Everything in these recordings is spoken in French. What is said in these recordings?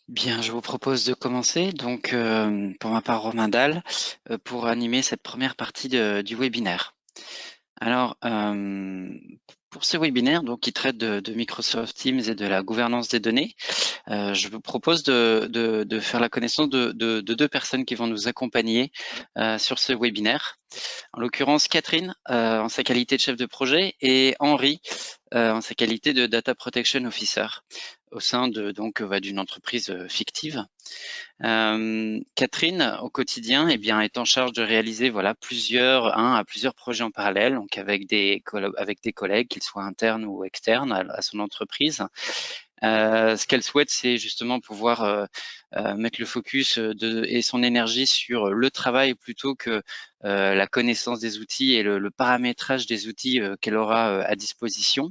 Bien, je vous propose de commencer. Donc, pour ma part, Romain Dalle, pour animer cette première partie du webinaire. Alors, pour ce webinaire, donc, qui traite de Microsoft Teams et de la gouvernance des données, je vous propose de faire la connaissance de deux personnes qui vont nous accompagner sur ce webinaire. En l'occurrence, Catherine, en sa qualité de chef de projet, et Henri, en sa qualité de Data Protection Officer, au sein d'une entreprise fictive. Catherine, au quotidien, est en charge de réaliser un à plusieurs projets en parallèle, donc avec des collègues, qu'ils soient internes ou externes à son entreprise. Ce qu'elle souhaite, c'est justement pouvoir mettre le focus et son énergie sur le travail plutôt que la connaissance des outils et le paramétrage des outils qu'elle aura à disposition.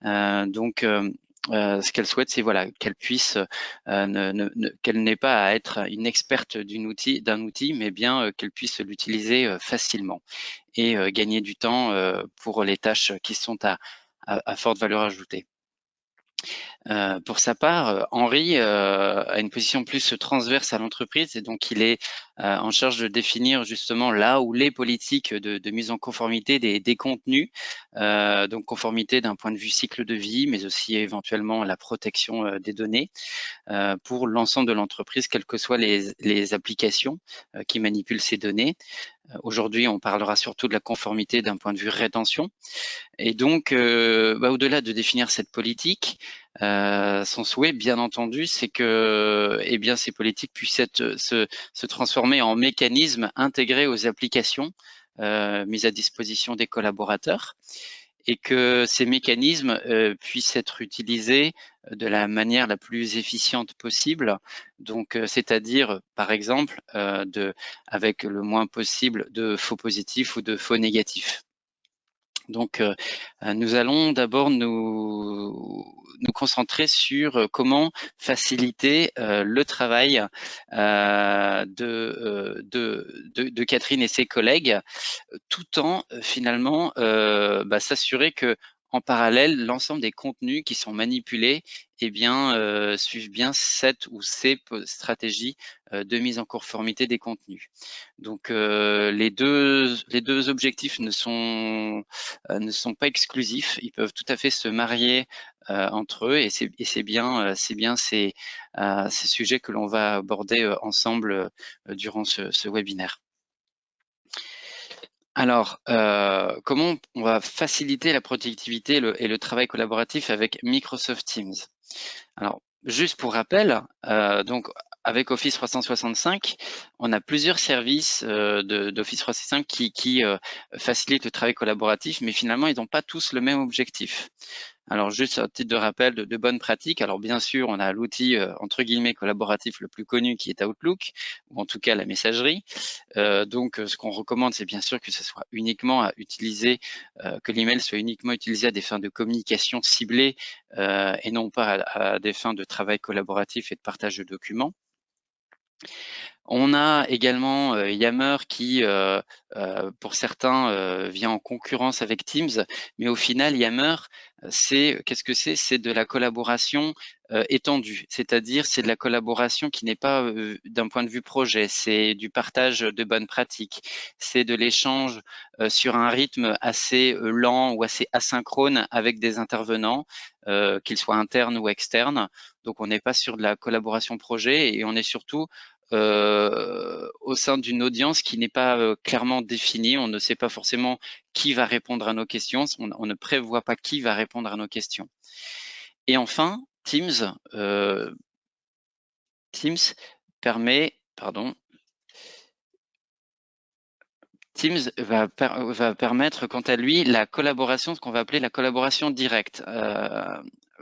Ce qu'elle souhaite, c'est qu'elle puisse qu'elle n'ait pas à être une experte d'un outil, mais bien qu'elle puisse l'utiliser facilement et gagner du temps pour les tâches qui sont à forte valeur ajoutée. Pour sa part, Henri a une position plus transverse à l'entreprise et donc il est en charge de définir justement là où les politiques de mise en conformité des contenus, donc conformité d'un point de vue cycle de vie, mais aussi éventuellement la protection des données pour l'ensemble de l'entreprise, quelles que soient les applications qui manipulent ces données. Aujourd'hui, on parlera surtout de la conformité d'un point de vue rétention. Et donc, au-delà de définir cette politique, son souhait, bien entendu, c'est que ces politiques puissent se transformer en mécanismes intégrés aux applications mises à disposition des collaborateurs et que ces mécanismes puissent être utilisés de la manière la plus efficiente possible. Donc, c'est-à-dire, par exemple, avec le moins possible de faux positifs ou de faux négatifs. Donc, nous allons d'abord nous concentrer sur comment faciliter le travail de Catherine et ses collègues, tout en finalement s'assurer que en parallèle, l'ensemble des contenus qui sont manipulés suivent bien cette ou ces stratégies de mise en conformité des contenus. Donc les deux objectifs ne sont pas exclusifs, ils peuvent tout à fait se marier entre eux et c'est bien ces sujets que l'on va aborder ensemble durant ce webinaire. Alors, comment on va faciliter la productivité et le travail collaboratif avec Microsoft Teams? Alors, juste pour rappel, donc avec Office 365, on a plusieurs services d'Office 365 qui facilitent le travail collaboratif, mais finalement, ils n'ont pas tous le même objectif. Alors, juste à titre de rappel de bonnes pratiques, alors bien sûr, on a l'outil entre guillemets collaboratif le plus connu qui est Outlook, ou en tout cas la messagerie. Ce qu'on recommande, c'est bien sûr que ce soit uniquement à utiliser, que l'email soit uniquement utilisé à des fins de communication ciblées et non pas à des fins de travail collaboratif et de partage de documents. On a également Yammer qui, pour certains, vient en concurrence avec Teams, mais au final, Yammer, qu'est-ce que c'est? C'est de la collaboration étendue, c'est-à-dire c'est de la collaboration qui n'est pas d'un point de vue projet, c'est du partage de bonnes pratiques, c'est de l'échange sur un rythme assez lent ou assez asynchrone avec des intervenants, qu'ils soient internes ou externes. Donc on n'est pas sur de la collaboration projet et on est surtout au sein d'une audience qui n'est pas clairement définie. On ne sait pas forcément qui va répondre à nos questions. On ne prévoit pas qui va répondre à nos questions. Et enfin, Teams permet, pardon, Teams va permettre, quant à lui, la collaboration, ce qu'on va appeler la collaboration directe,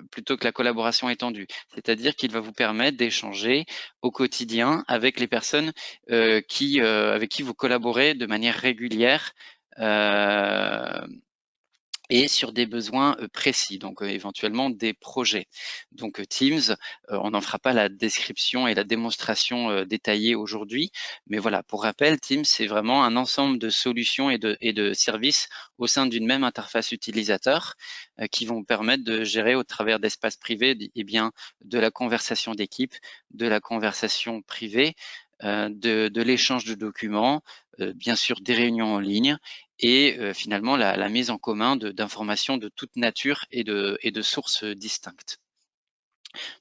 plutôt que la collaboration étendue. C'est-à-dire qu'il va vous permettre d'échanger au quotidien avec les personnes avec qui vous collaborez de manière régulière et sur des besoins précis, donc éventuellement des projets. Donc Teams, on n'en fera pas la description et la démonstration détaillée aujourd'hui, mais voilà, pour rappel, Teams, c'est vraiment un ensemble de solutions et de services au sein d'une même interface utilisateur qui vont permettre de gérer au travers d'espaces privés bien, de la conversation d'équipe, de la conversation privée, de l'échange de documents, bien sûr des réunions en ligne, et finalement la mise en commun d'informations de toute nature et de sources distinctes.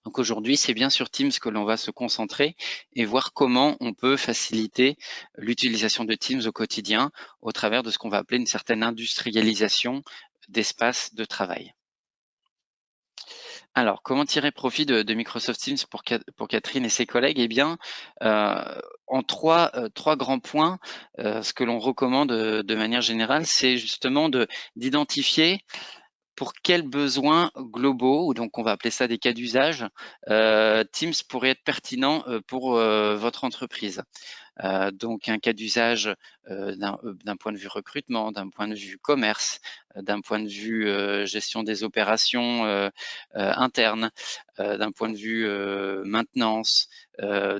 Donc aujourd'hui, c'est bien sur Teams que l'on va se concentrer et voir comment on peut faciliter l'utilisation de Teams au quotidien au travers de ce qu'on va appeler une certaine industrialisation d'espace de travail. Alors, comment tirer profit de Microsoft Teams pour Catherine et ses collègues? Eh bien, en trois grands points, ce que l'on recommande de manière générale, c'est justement d'identifier pour quels besoins globaux, ou donc on va appeler ça des cas d'usage, Teams pourrait être pertinent pour votre entreprise. Donc un cas d'usage d'un point de vue recrutement, d'un point de vue commerce, d'un point de vue gestion des opérations internes, d'un point de vue maintenance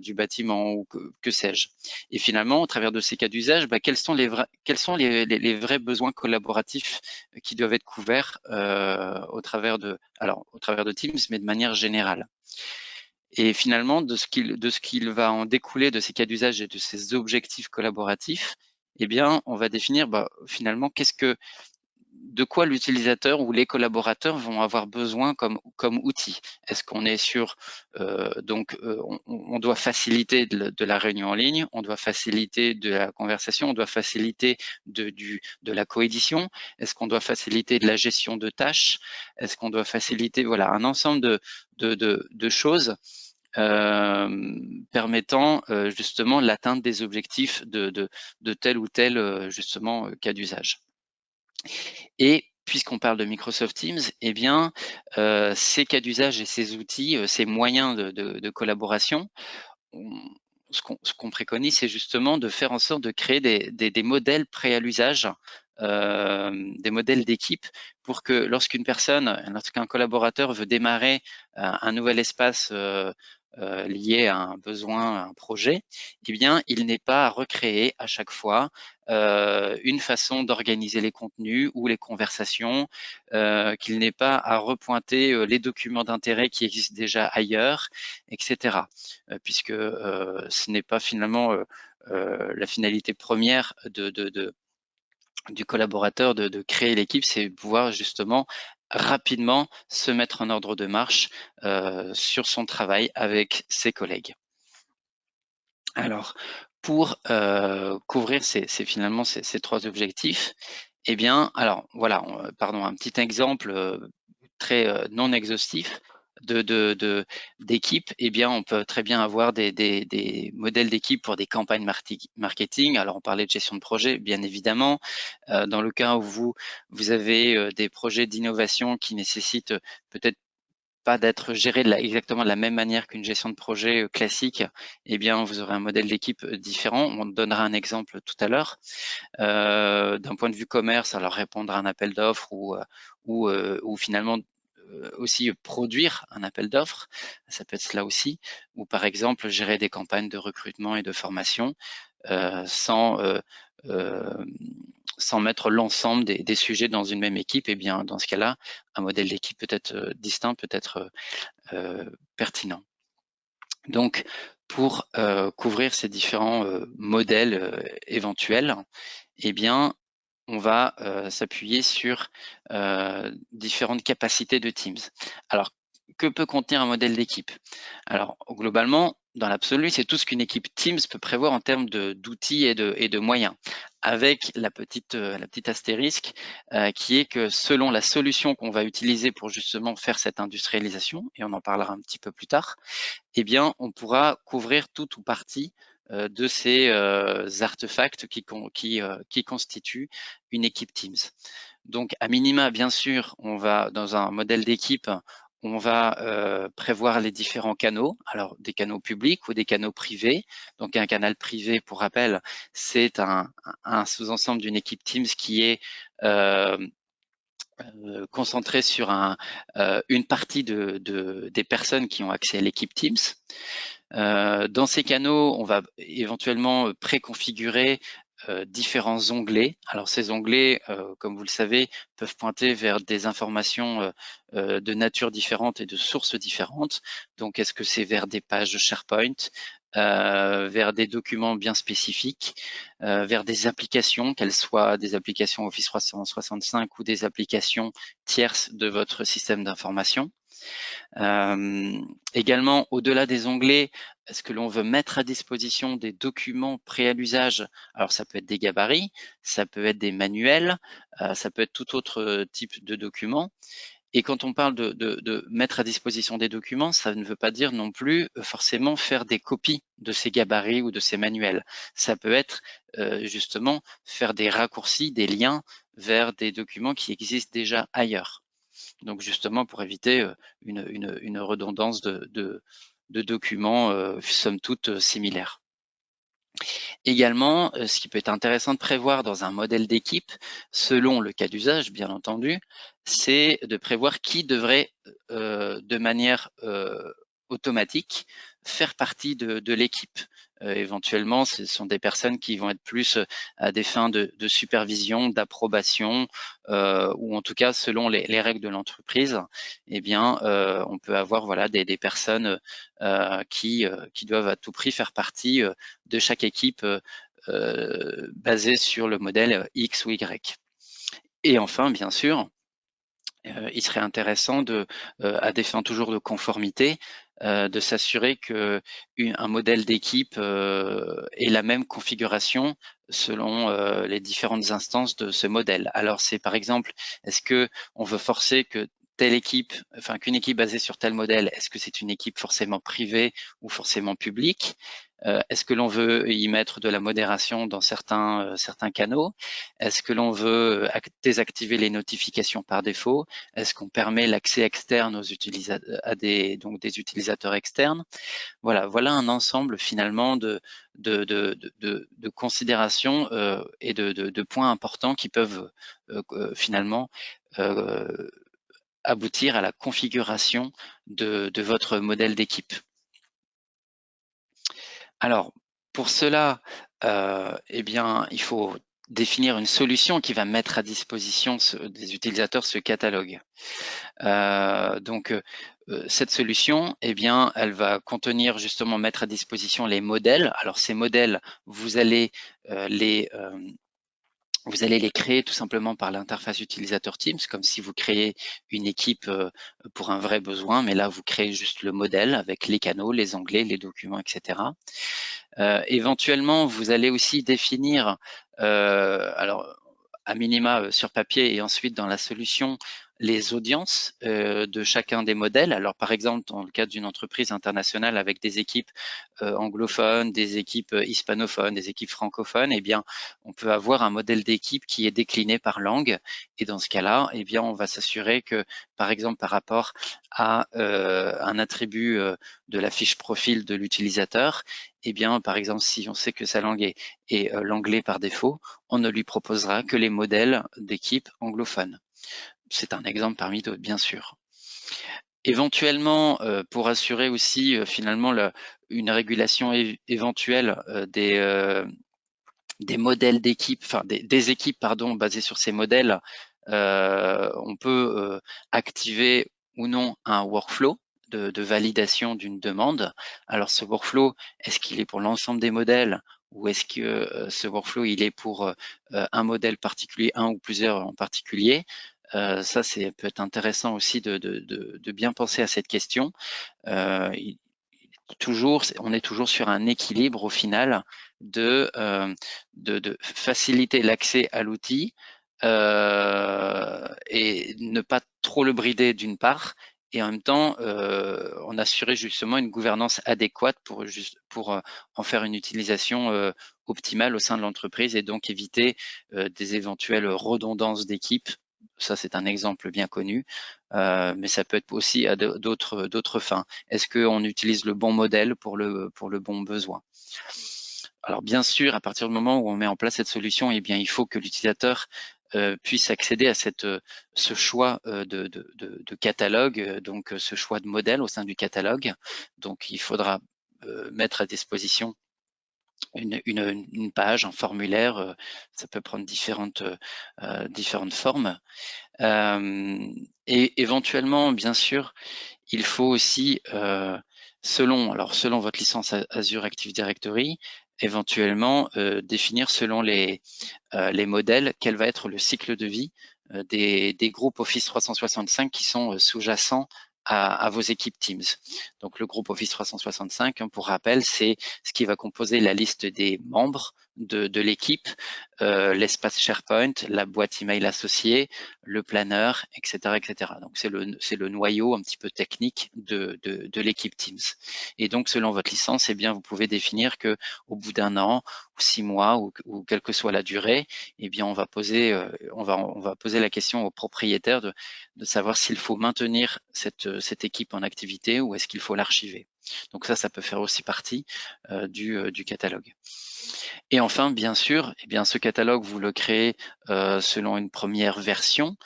du bâtiment ou que sais-je. Et finalement, au travers de ces cas d'usage, quels sont les vrais besoins collaboratifs qui doivent être couverts au travers de Teams, mais de manière générale. Et finalement, de ce qu'il va en découler de ces cas d'usage et de ces objectifs collaboratifs, eh bien, on va définir finalement de quoi l'utilisateur ou les collaborateurs vont avoir besoin comme outil. Est-ce qu'on est sur on doit faciliter de la réunion en ligne, on doit faciliter de la conversation, on doit faciliter de la coédition, est-ce qu'on doit faciliter de la gestion de tâches, est-ce qu'on doit faciliter un ensemble de choses permettant justement l'atteinte des objectifs de tel ou tel justement cas d'usage. Et puisqu'on parle de Microsoft Teams, eh bien, ces cas d'usage et ces outils, ces moyens de collaboration, ce qu'on préconise, c'est justement de faire en sorte de créer des modèles prêts à l'usage, des modèles d'équipe, pour que lorsqu'un collaborateur veut démarrer un nouvel espace lié à un besoin, à un projet, eh bien, il n'est pas à recréer à chaque fois une façon d'organiser les contenus ou les conversations, qu'il n'est pas à repointer les documents d'intérêt qui existent déjà ailleurs, etc. Puisque ce n'est pas finalement la finalité première du collaborateur de créer l'équipe, c'est pouvoir justement rapidement se mettre en ordre de marche sur son travail avec ses collègues. Alors, pour couvrir finalement ces trois objectifs, eh bien, alors voilà, un petit exemple très non exhaustif d'équipe. Eh bien, on peut très bien avoir des modèles d'équipe pour des campagnes marketing. Alors, on parlait de gestion de projet, bien évidemment. Dans le cas où vous avez des projets d'innovation qui nécessitent peut-être pas d'être géré exactement de la même manière qu'une gestion de projet classique, eh bien, vous aurez un modèle d'équipe différent. On donnera un exemple tout à l'heure. D'un point de vue commerce, alors répondre à un appel d'offres ou finalement aussi produire un appel d'offres, ça peut être cela aussi, ou par exemple gérer des campagnes de recrutement et de formation sans mettre l'ensemble des sujets dans une même équipe. Et bien dans ce cas-là, un modèle d'équipe peut être distinct, peut être pertinent. Donc pour couvrir ces différents modèles éventuels, eh bien on va s'appuyer sur différentes capacités de Teams. Alors, que peut contenir un modèle d'équipe? Alors, globalement, dans l'absolu, c'est tout ce qu'une équipe Teams peut prévoir en termes d'outils et de moyens, avec la petite astérisque qui est que selon la solution qu'on va utiliser pour justement faire cette industrialisation, et on en parlera un petit peu plus tard, eh bien, on pourra couvrir tout ou partie de ces artefacts qui constituent une équipe Teams. Donc, à minima, bien sûr, on va, dans un modèle d'équipe, on va prévoir les différents canaux, alors des canaux publics ou des canaux privés. Donc, un canal privé, pour rappel, c'est un sous-ensemble d'une équipe Teams qui est concentré sur une partie des personnes qui ont accès à l'équipe Teams. Dans ces canaux, on va éventuellement préconfigurer différents onglets. Alors ces onglets, comme vous le savez, peuvent pointer vers des informations de nature différente et de sources différentes. Donc est-ce que c'est vers des pages SharePoint, vers des documents bien spécifiques, vers des applications, qu'elles soient des applications Office 365 ou des applications tierces de votre système d'information. Également, au-delà des onglets, est-ce que l'on veut mettre à disposition des documents prêts à l'usage? Alors, ça peut être des gabarits, ça peut être des manuels, ça peut être tout autre type de documents. Et quand on parle de mettre à disposition des documents, ça ne veut pas dire non plus forcément faire des copies de ces gabarits ou de ces manuels. Ça peut être justement faire des raccourcis, des liens vers des documents qui existent déjà ailleurs. Donc justement pour éviter une redondance de documents somme toute similaires. Également, ce qui peut être intéressant de prévoir dans un modèle d'équipe, selon le cas d'usage bien entendu, c'est de prévoir qui devrait de manière automatique faire partie de l'équipe. Éventuellement, ce sont des personnes qui vont être plus à des fins de supervision, d'approbation, ou en tout cas selon les règles de l'entreprise. Eh bien, on peut avoir voilà des personnes qui doivent à tout prix faire partie de chaque équipe basée sur le modèle X ou Y. Et enfin, bien sûr, il serait intéressant à des fins toujours de conformité, de s'assurer que un modèle d'équipe ait la même configuration selon les différentes instances de ce modèle. Alors c'est par exemple, est-ce que on veut forcer que telle équipe, enfin qu'une équipe basée sur tel modèle, est-ce que c'est une équipe forcément privée ou forcément publique? Est-ce que l'on veut y mettre de la modération dans certains canaux? Est-ce que l'on veut désactiver les notifications par défaut? Est-ce qu'on permet l'accès externe aux utilisateurs, donc des utilisateurs externes? Voilà un ensemble finalement de considérations et de points importants qui peuvent finalement aboutir à la configuration de votre modèle d'équipe. Alors, pour cela, eh bien, il faut définir une solution qui va mettre à disposition des utilisateurs ce catalogue. Cette solution, eh bien, elle va contenir justement mettre à disposition les modèles. Alors, ces modèles, vous allez les créer tout simplement par l'interface utilisateur Teams, comme si vous créez une équipe pour un vrai besoin, mais là, vous créez juste le modèle avec les canaux, les onglets, les documents, etc. Éventuellement, vous allez aussi définir, alors à minima sur papier et ensuite dans la solution, les audiences de chacun des modèles. Alors par exemple, dans le cadre d'une entreprise internationale avec des équipes anglophones, des équipes hispanophones, des équipes francophones, eh bien, on peut avoir un modèle d'équipe qui est décliné par langue. Et dans ce cas-là, eh bien, on va s'assurer que, par exemple, par rapport à un attribut de la fiche profil de l'utilisateur, eh bien, par exemple, si on sait que sa langue est l'anglais par défaut, on ne lui proposera que les modèles d'équipe anglophones. C'est un exemple parmi d'autres, bien sûr. Éventuellement, pour assurer aussi finalement une régulation éventuelle des modèles d'équipe, enfin des équipes pardon, basées sur ces modèles, on peut activer ou non un workflow de validation d'une demande. Alors ce workflow, est-ce qu'il est pour l'ensemble des modèles ou est-ce que ce workflow il est pour un modèle particulier, un ou plusieurs en particulier? Ça, peut être intéressant aussi de bien penser à cette question. On est toujours sur un équilibre au final de faciliter l'accès à l'outil et ne pas trop le brider d'une part, et en même temps en assurer justement une gouvernance adéquate pour en faire une utilisation optimale au sein de l'entreprise et donc éviter des éventuelles redondances d'équipe. Ça, c'est un exemple bien connu, mais ça peut être aussi à d'autres fins. Est-ce qu'on utilise le bon modèle pour le bon besoin? Alors bien sûr, à partir du moment où on met en place cette solution, eh bien, il faut que l'utilisateur puisse accéder à ce choix de catalogue, donc ce choix de modèle au sein du catalogue. Donc il faudra mettre à disposition une page, un formulaire, ça peut prendre différentes formes. Et éventuellement, bien sûr, il faut aussi, selon votre licence Azure Active Directory, éventuellement définir selon les modèles quel va être le cycle de vie des groupes Office 365 qui sont sous-jacents à vos équipes Teams. Donc le groupe Office 365, pour rappel, c'est ce qui va composer la liste des membres de l'équipe, l'espace SharePoint, la boîte email associée, le planeur, etc., etc. Donc c'est le noyau un petit peu technique de l'équipe Teams. Et donc selon votre licence, eh bien vous pouvez définir que au bout d'un an ou 6 mois ou quelle que soit la durée, eh bien on va poser la question au propriétaire de savoir s'il faut maintenir cette équipe en activité ou est-ce qu'il faut l'archiver. Donc ça peut faire aussi partie du catalogue. Et enfin, bien sûr, eh bien, ce catalogue, vous le créez selon une première version,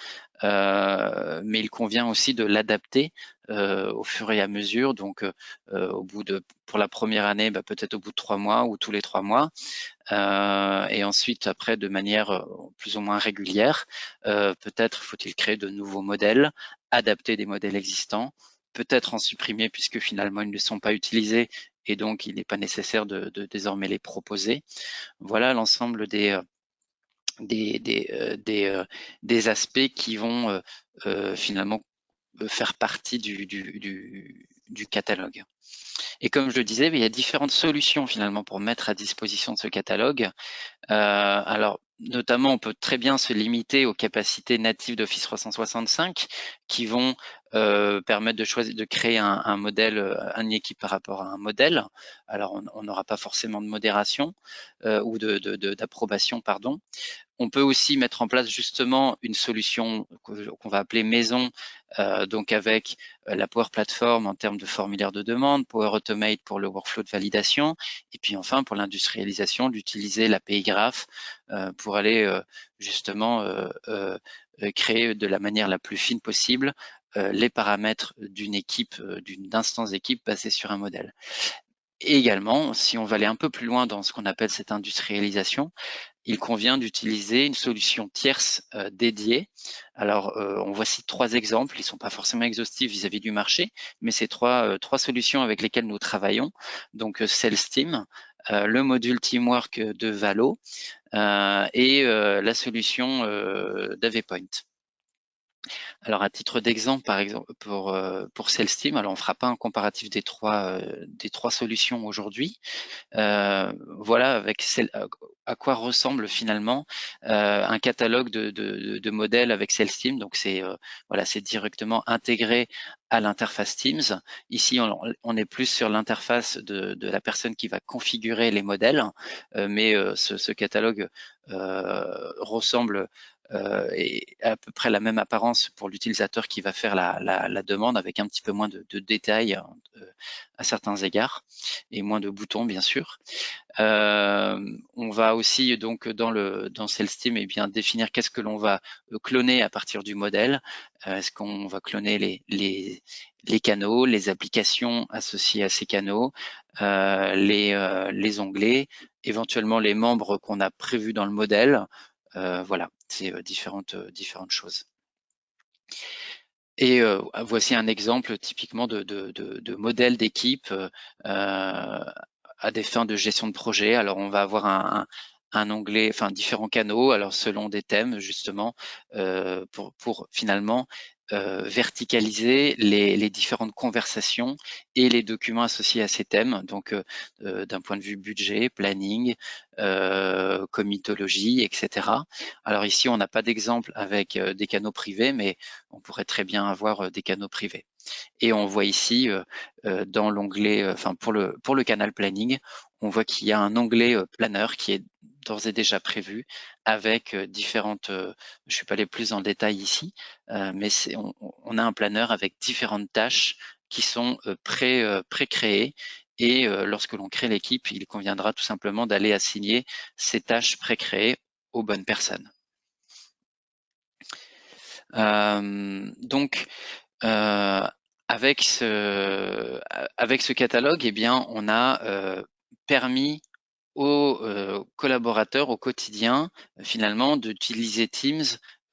mais il convient aussi de l'adapter au fur et à mesure. Donc, pour la première année, peut-être au bout de 3 mois ou tous les 3 mois, et ensuite après de manière plus ou moins régulière. Peut-être faut-il créer de nouveaux modèles, adapter des modèles existants, peut-être en supprimer puisque finalement ils ne sont pas utilisés et donc il n'est pas nécessaire de désormais les proposer. Voilà l'ensemble des aspects qui vont finalement faire partie du catalogue. Et comme je le disais, il y a différentes solutions finalement pour mettre à disposition de ce catalogue. Alors, notamment, on peut très bien se limiter aux capacités natives d'Office 365 qui vont permettre de créer un modèle, une équipe par rapport à un modèle. Alors, on n'aura pas forcément de modération ou d'approbation, pardon. On peut aussi mettre en place justement une solution qu'on va appeler maison, donc avec la Power Platform en termes de formulaire de demande, Power Automate pour le workflow de validation, et puis enfin pour l'industrialisation, d'utiliser l'API Graph pour aller justement créer de la manière la plus fine possible les paramètres d'une équipe, d'une instance d'équipe basée sur un modèle. Et également, si on va aller un peu plus loin dans ce qu'on appelle cette industrialisation, il convient d'utiliser une solution tierce dédiée. Alors, on voici 3 exemples, ils ne sont pas forcément exhaustifs vis-à-vis du marché, mais c'est trois solutions avec lesquelles nous travaillons. Donc, SalesTeam, le module Teamwork de Valo et la solution d'AvePoint. Alors, à titre d'exemple, par exemple, pour SalesTeam, alors on ne fera pas un comparatif des trois solutions aujourd'hui. Voilà à quoi ressemble finalement un catalogue de modèles avec SalesTeam. Donc c'est directement intégré à l'interface Teams. Ici, on est plus sur l'interface de la personne qui va configurer les modèles, mais ce catalogue ressemble et à peu près la même apparence pour l'utilisateur qui va faire la demande avec un petit peu moins de détails à certains égards et moins de boutons bien sûr. On va aussi donc dans SalesTeam définir qu'est-ce que l'on va cloner à partir du modèle. Est-ce qu'on va cloner les canaux, les applications associées à ces canaux, les onglets, éventuellement les membres qu'on a prévus dans le modèle. Voilà, c'est différentes choses. Et voici un exemple typiquement de modèle d'équipe à des fins de gestion de projet. Alors on va avoir un onglet, enfin différents canaux, alors selon des thèmes justement, pour finalement verticaliser les différentes conversations et les documents associés à ces thèmes. Donc d'un point de vue budget, planning, comitologie, etc. Alors ici, on n'a pas d'exemple avec des canaux privés, mais on pourrait très bien avoir des canaux privés. Et on voit ici dans l'onglet, enfin pour le canal planning, on voit qu'il y a un onglet planeur qui est d'ores et déjà prévu avec différentes, je ne suis pas allé plus en détail ici, mais on a un planeur avec différentes tâches qui sont pré-créées et lorsque l'on crée l'équipe, il conviendra tout simplement d'aller assigner ces tâches pré-créées aux bonnes personnes. Donc, avec ce catalogue, eh bien, on a permis aux collaborateurs au quotidien, finalement, d'utiliser Teams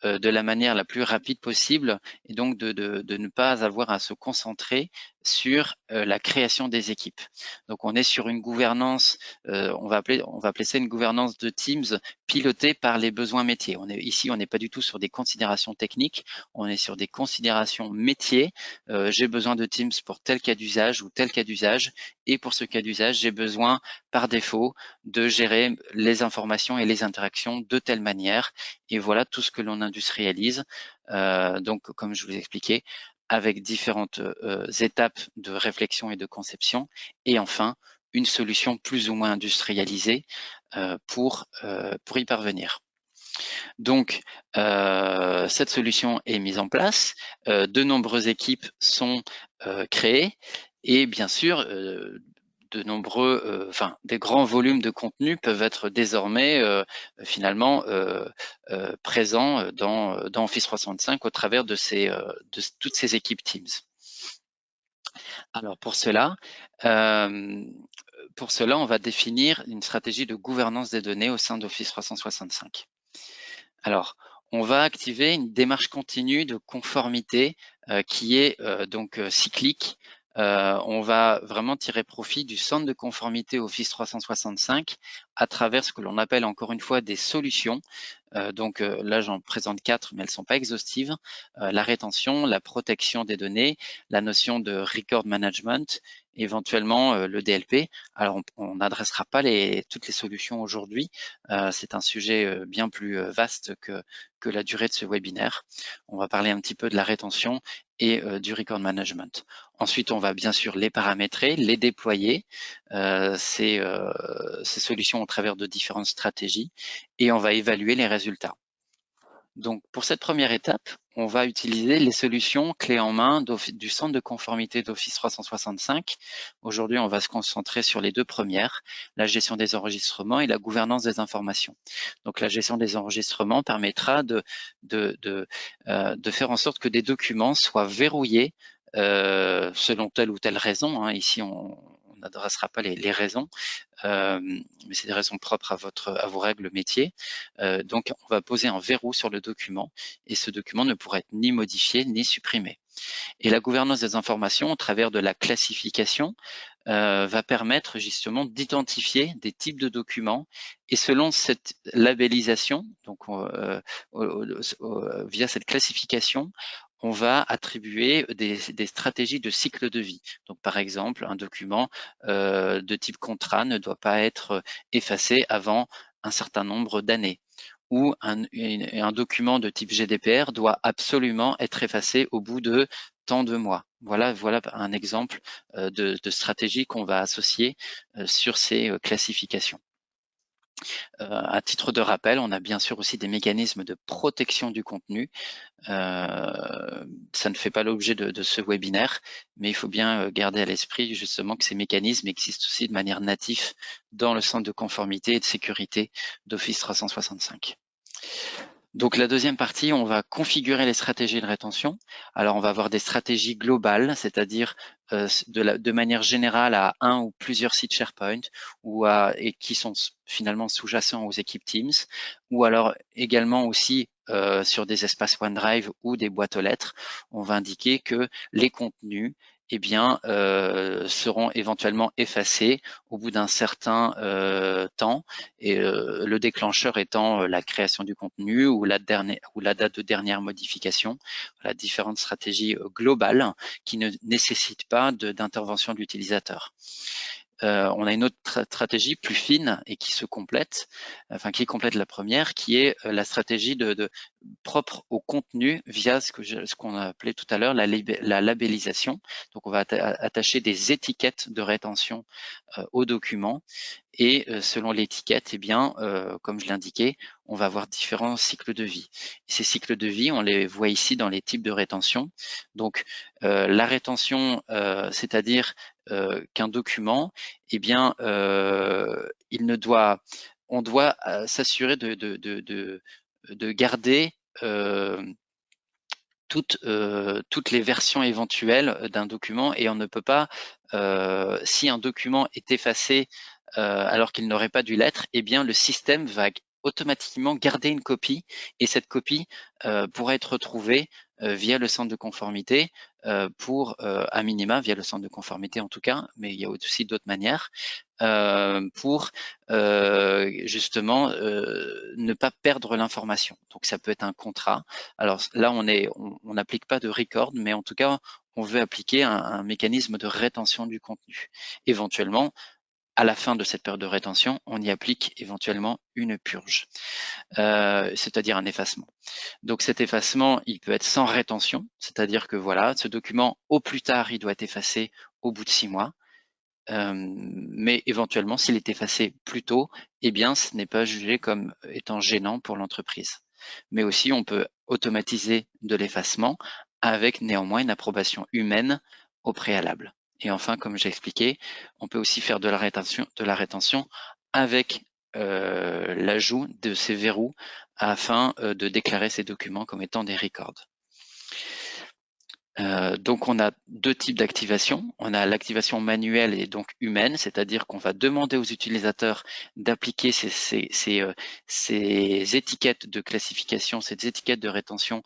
de la manière la plus rapide possible et donc de ne pas avoir à se concentrer sur la création des équipes. Donc on est sur une gouvernance, on va appeler ça une gouvernance de Teams pilotée par les besoins métiers. On n'est pas du tout sur des considérations techniques, on est sur des considérations métiers. J'ai besoin de Teams pour tel cas d'usage ou tel cas d'usage, et pour ce cas d'usage, j'ai besoin par défaut de gérer les informations et les interactions de telle manière. Et voilà tout ce que l'on industrialise. Donc, comme je vous l'ai expliqué, avec différentes étapes de réflexion et de conception. Et enfin, une solution plus ou moins industrialisée pour y parvenir. Donc, cette solution est mise en place. De nombreuses équipes sont créées. Et bien sûr, des grands volumes de contenu peuvent être désormais finalement présents dans Office 365 au travers de toutes ces équipes Teams. Alors pour cela, on va définir une stratégie de gouvernance des données au sein d'Office 365. Alors, on va activer une démarche continue de conformité qui est donc cyclique. On va vraiment tirer profit du centre de conformité Office 365 à travers ce que l'on appelle encore une fois des solutions. Donc là, j'en présente 4, mais elles ne sont pas exhaustives. La rétention, la protection des données, la notion de record management, éventuellement le DLP. Alors, on n'adressera pas toutes les solutions aujourd'hui. C'est un sujet bien plus vaste que la durée de ce webinaire. On va parler un petit peu de la rétention et du record management. Ensuite, on va bien sûr les paramétrer, les déployer, ces solutions au travers de différentes stratégies, et on va évaluer les résultats. Donc, pour cette première étape, on va utiliser les solutions clés en main du centre de conformité d'Office 365. Aujourd'hui, on va se concentrer sur les deux premières, la gestion des enregistrements et la gouvernance des informations. Donc, la gestion des enregistrements permettra de faire en sorte que des documents soient verrouillés selon telle ou telle raison. Ici, on n'adressera pas les raisons, mais c'est des raisons propres à vos règles métiers. Donc, on va poser un verrou sur le document et ce document ne pourra être ni modifié ni supprimé. Et la gouvernance des informations au travers de la classification va permettre justement d'identifier des types de documents, et selon cette labellisation, donc via cette classification, on va attribuer des stratégies de cycle de vie. Donc, par exemple, un document de type contrat ne doit pas être effacé avant un certain nombre d'années, ou un document de type GDPR doit absolument être effacé au bout de tant de mois. Voilà un exemple de stratégie qu'on va associer sur ces classifications. À titre de rappel, on a bien sûr aussi des mécanismes de protection du contenu. Ça ne fait pas l'objet de ce webinaire, mais il faut bien garder à l'esprit justement que ces mécanismes existent aussi de manière native dans le centre de conformité et de sécurité d'Office 365. Donc la deuxième partie, on va configurer les stratégies de rétention. Alors on va avoir des stratégies globales, c'est-à-dire de manière générale à un ou plusieurs sites SharePoint et qui sont finalement sous-jacents aux équipes Teams, ou alors également aussi sur des espaces OneDrive ou des boîtes aux lettres. On va indiquer que les contenus seront éventuellement effacés au bout d'un certain temps, et le déclencheur étant la création du contenu ou la date de dernière modification. Voilà, différentes stratégies globales qui ne nécessitent pas d'intervention de l'utilisateur. On a une autre stratégie plus fine et qui se complète, qui complète la première, qui est la stratégie propre au contenu via ce qu'on a appelé tout à l'heure la labellisation. Donc, on va attacher des étiquettes de rétention au document, et selon l'étiquette, comme je l'indiquais, on va avoir différents cycles de vie. Ces cycles de vie, on les voit ici dans les types de rétention. Donc, la rétention, c'est-à-dire qu'un document, on doit s'assurer de garder toutes les versions éventuelles d'un document, et on ne peut pas, si un document est effacé alors qu'il n'aurait pas dû l'être, eh bien le système va automatiquement garder une copie, et cette copie pourra être retrouvée via le centre de conformité pour, à minima, via le centre de conformité en tout cas, mais il y a aussi d'autres manières, pour justement ne pas perdre l'information. Donc ça peut être un contrat. Alors là, on n'applique pas de record, mais en tout cas, on veut appliquer un mécanisme de rétention du contenu. Éventuellement, à la fin de cette période de rétention, on y applique éventuellement une purge, c'est-à-dire un effacement. Donc cet effacement, il peut être sans rétention, c'est-à-dire que voilà, ce document, au plus tard, il doit être effacé au bout de 6 mois. Mais éventuellement, s'il est effacé plus tôt, eh bien, ce n'est pas jugé comme étant gênant pour l'entreprise. Mais aussi, on peut automatiser de l'effacement avec néanmoins une approbation humaine au préalable. Et enfin, comme j'ai expliqué, on peut aussi faire de la rétention avec l'ajout de ces verrous afin de déclarer ces documents comme étant des records. Donc on a deux types d'activation. On a l'activation manuelle et donc humaine, c'est-à-dire qu'on va demander aux utilisateurs d'appliquer ces étiquettes de classification, ces étiquettes de rétention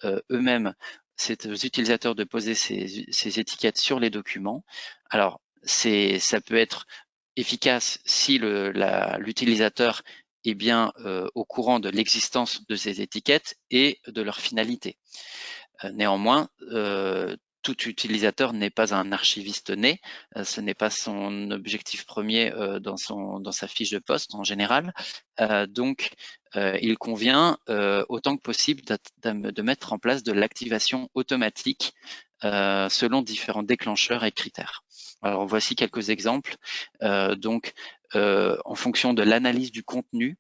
eux-mêmes. C'est aux utilisateurs de poser ces étiquettes sur les documents. Alors ça peut être efficace si l'utilisateur est bien au courant de l'existence de ces étiquettes et de leur finalité. Néanmoins, tout utilisateur n'est pas un archiviste né, ce n'est pas son objectif premier dans sa fiche de poste en général. Donc, il convient autant que possible de mettre en place de l'activation automatique selon différents déclencheurs et critères. Alors, voici quelques exemples. En fonction de l'analyse du contenu,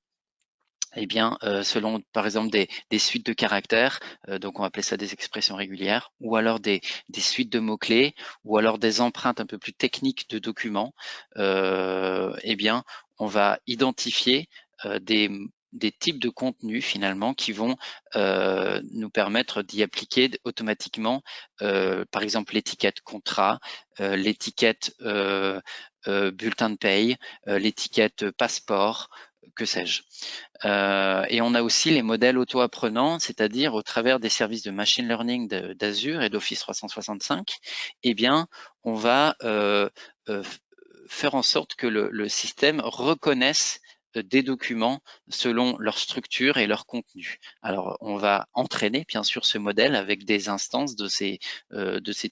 eh bien, selon par exemple des suites de caractères, donc on va appeler ça des expressions régulières, ou alors des suites de mots-clés, ou alors des empreintes un peu plus techniques de documents, eh bien, on va identifier des types de contenus finalement qui vont nous permettre d'y appliquer automatiquement, par exemple l'étiquette contrat, l'étiquette bulletin de paye, l'étiquette passeport, que sais-je. Et on a aussi les modèles auto-apprenants, c'est-à-dire au travers des services de machine learning d'Azure et d'Office 365, eh bien, on va faire en sorte que le système reconnaisse des documents selon leur structure et leur contenu. Alors, on va entraîner bien sûr ce modèle avec des instances de ces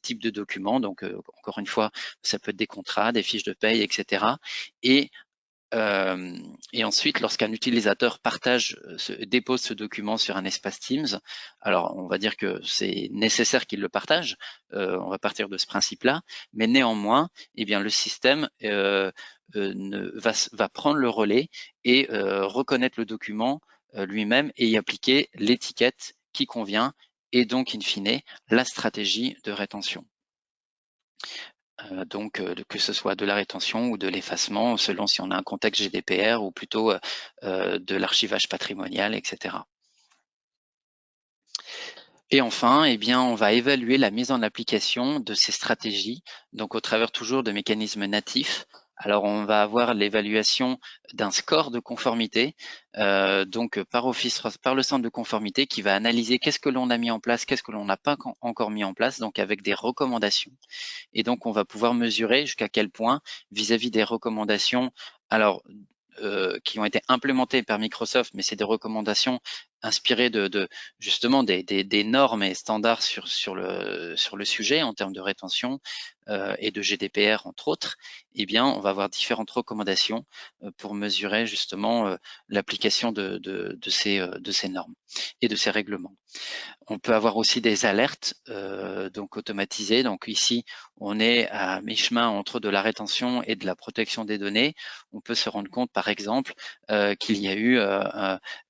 types de documents. Donc, encore une fois, ça peut être des contrats, des fiches de paye, etc. Et ensuite, lorsqu'un utilisateur dépose ce document sur un espace Teams, alors on va dire que c'est nécessaire qu'il le partage, on va partir de ce principe-là, mais néanmoins, eh bien, le système va prendre le relais et reconnaître le document lui-même et y appliquer l'étiquette qui convient et donc, in fine, la stratégie de rétention. Donc, que ce soit de la rétention ou de l'effacement, selon si on a un contexte GDPR ou plutôt de l'archivage patrimonial, etc. Et enfin, eh bien, on va évaluer la mise en application de ces stratégies, donc au travers toujours de mécanismes natifs. Alors, on va avoir l'évaluation d'un score de conformité, donc par le centre de conformité qui va analyser qu'est-ce que l'on a mis en place, qu'est-ce que l'on n'a pas encore mis en place, donc avec des recommandations. Et donc, on va pouvoir mesurer jusqu'à quel point, vis-à-vis des recommandations, alors qui ont été implémentées par Microsoft, mais c'est des recommandations inspirées justement des normes et standards sur le sujet en termes de rétention et de GDPR entre autres, eh bien on va avoir différentes recommandations pour mesurer justement l'application de ces normes et de ces règlements. On peut avoir aussi des alertes donc automatisées. Donc ici, on est à mi-chemin entre de la rétention et de la protection des données. On peut se rendre compte, par exemple, qu'il y a eu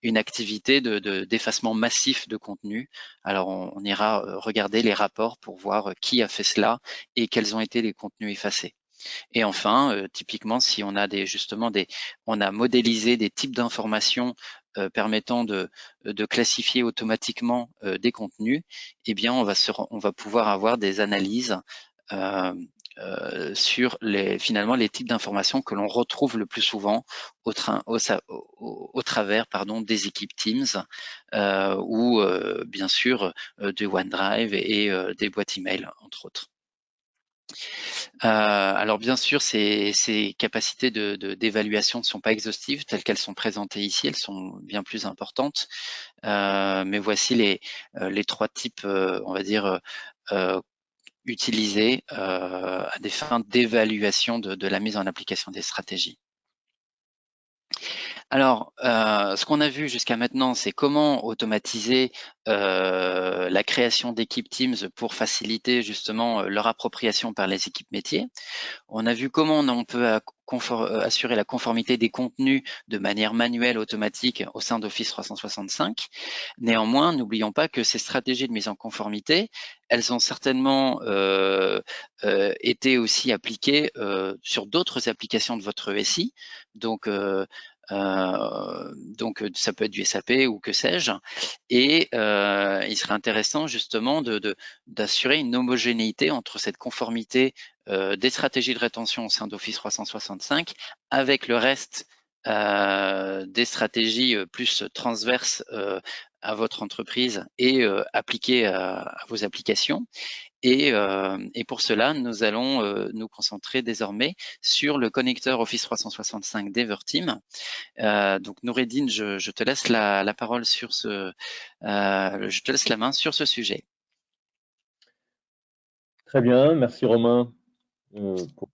une activité d'effacement massif de contenu. Alors, on ira regarder les rapports pour voir qui a fait cela et quels ont été les contenus effacés. Et enfin, typiquement, si on a on a modélisé des types d'informations permettant de classifier automatiquement des contenus, eh bien on va pouvoir avoir des analyses sur finalement les types d'informations que l'on retrouve le plus souvent au travers des équipes Teams ou bien sûr de OneDrive et des boîtes email entre autres. Alors bien sûr, ces capacités d'évaluation ne sont pas exhaustives telles qu'elles sont présentées ici, elles sont bien plus importantes. Mais voici les trois types, on va dire, utilisés à des fins d'évaluation de la mise en application des stratégies. Alors, ce qu'on a vu jusqu'à maintenant, c'est comment automatiser la création d'équipes Teams pour faciliter justement leur appropriation par les équipes métiers. On a vu comment on peut assurer la conformité des contenus de manière manuelle, automatique au sein d'Office 365. Néanmoins, n'oublions pas que ces stratégies de mise en conformité, elles ont certainement été aussi appliquées sur d'autres applications de votre SI. Donc ça peut être du SAP ou que sais-je. Et il serait intéressant justement d'assurer une homogénéité entre cette conformité des stratégies de rétention au sein d'Office 365 avec le reste des stratégies plus transverses à votre entreprise et appliquées à vos applications. Et pour cela, nous allons nous concentrer désormais sur le connecteur Office 365 d'Everteam. Donc Noureddine, je te laisse la parole sur je te laisse la main sur ce sujet. Très bien, merci Romain pour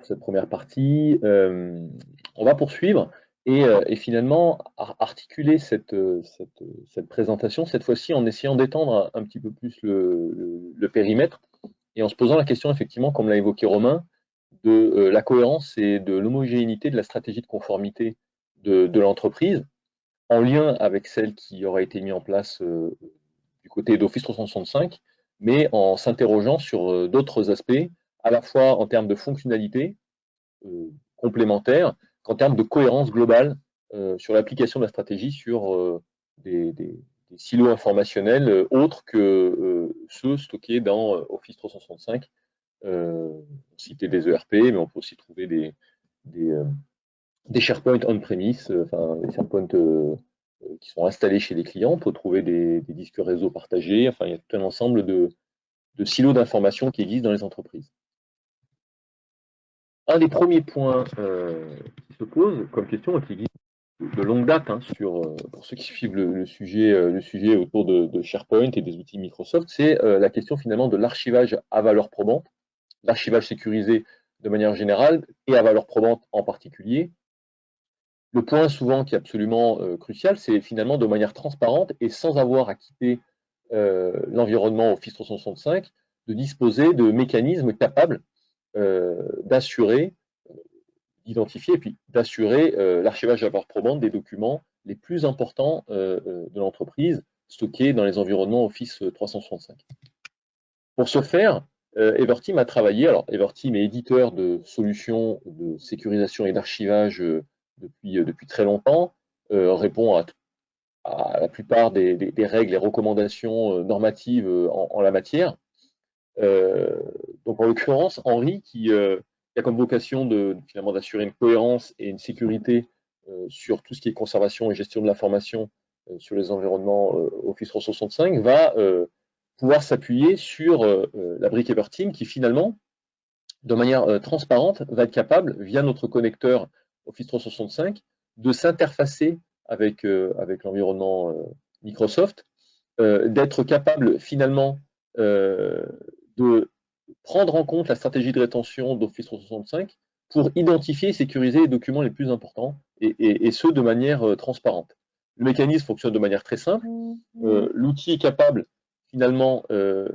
cette première partie. On va poursuivre et finalement articuler cette présentation, cette fois-ci en essayant d'étendre un petit peu plus le périmètre et en se posant la question, effectivement, comme l'a évoqué Romain, de la cohérence et de l'homogénéité de la stratégie de conformité de l'entreprise, en lien avec celle qui aura été mise en place du côté d'Office 365, mais en s'interrogeant sur d'autres aspects, à la fois en termes de fonctionnalité complémentaires, qu'en termes de cohérence globale sur l'application de la stratégie sur des silos informationnels autres que ceux stockés dans Office 365. Citer des ERP, mais on peut aussi trouver des SharePoint on-premise, enfin des SharePoint qui sont installés chez les clients. On peut trouver des disques réseau partagés. Enfin, il y a tout un ensemble de silos d'informations qui existent dans les entreprises. Un des premiers points qui se pose comme question et qui existe de longue date pour ceux qui suivent le sujet autour de SharePoint et des outils Microsoft, c'est la question finalement de l'archivage à valeur probante, l'archivage sécurisé de manière générale et à valeur probante en particulier. Le point souvent qui est absolument crucial, c'est finalement de manière transparente et sans avoir à quitter l'environnement Office 365, de disposer de mécanismes capables d'assurer, d'identifier et puis d'assurer l'archivage à valeur probante des documents les plus importants de l'entreprise stockés dans les environnements Office 365. Pour ce faire, Everteam a travaillé. Alors, Everteam est éditeur de solutions de sécurisation et d'archivage depuis très longtemps, répond à la plupart des règles et recommandations normatives en la matière. Donc, en l'occurrence, Henri, qui a comme vocation finalement d'assurer une cohérence et une sécurité sur tout ce qui est conservation et gestion de l'information sur les environnements Office 365, va pouvoir s'appuyer sur la brique Everteam qui finalement, de manière transparente, va être capable, via notre connecteur Office 365, de s'interfacer avec l'environnement Microsoft, d'être capable finalement de prendre en compte la stratégie de rétention d'Office 365 pour identifier et sécuriser les documents les plus importants, et ce, de manière transparente. Le mécanisme fonctionne de manière très simple. L'outil est capable, finalement, au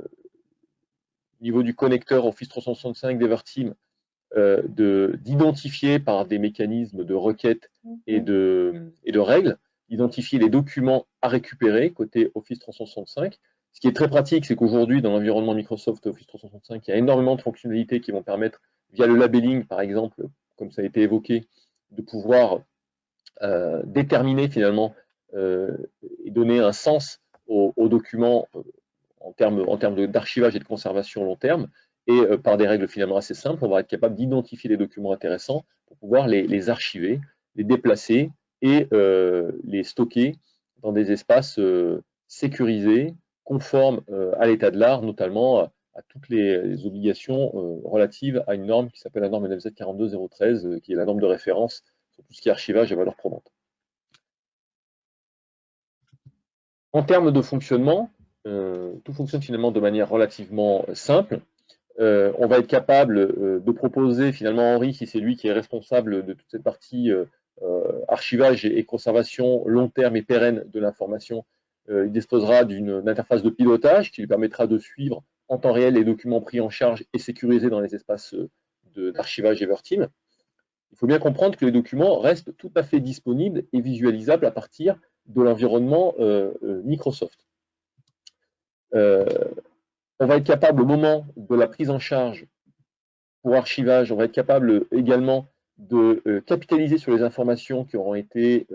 niveau du connecteur Office 365 d'Everteam, d'identifier par des mécanismes de requête et de règles, identifier les documents à récupérer côté Office 365. Ce qui est très pratique, c'est qu'aujourd'hui, dans l'environnement Microsoft Office 365, il y a énormément de fonctionnalités qui vont permettre, via le labeling, par exemple, comme ça a été évoqué, de pouvoir déterminer finalement et donner un sens aux documents en termes d'archivage et de conservation long terme. Et par des règles finalement assez simples, on va être capable d'identifier les documents intéressants pour pouvoir les archiver, les déplacer et les stocker dans des espaces sécurisés, conformes à l'état de l'art, notamment à toutes les obligations relatives à une norme qui s'appelle la norme NFZ 42013, qui est la norme de référence sur tout ce qui est archivage à valeur probante. En termes de fonctionnement, tout fonctionne finalement de manière relativement simple. On va être capable de proposer finalement Henri, si c'est lui qui est responsable de toute cette partie archivage et conservation long terme et pérenne de l'information, il disposera d'une interface de pilotage qui lui permettra de suivre en temps réel les documents pris en charge et sécurisés dans les espaces d'archivage Everteam. Il faut bien comprendre que les documents restent tout à fait disponibles et visualisables à partir de l'environnement Microsoft. On va être capable, au moment de la prise en charge pour archivage, on va être capable également de capitaliser sur les informations qui auront été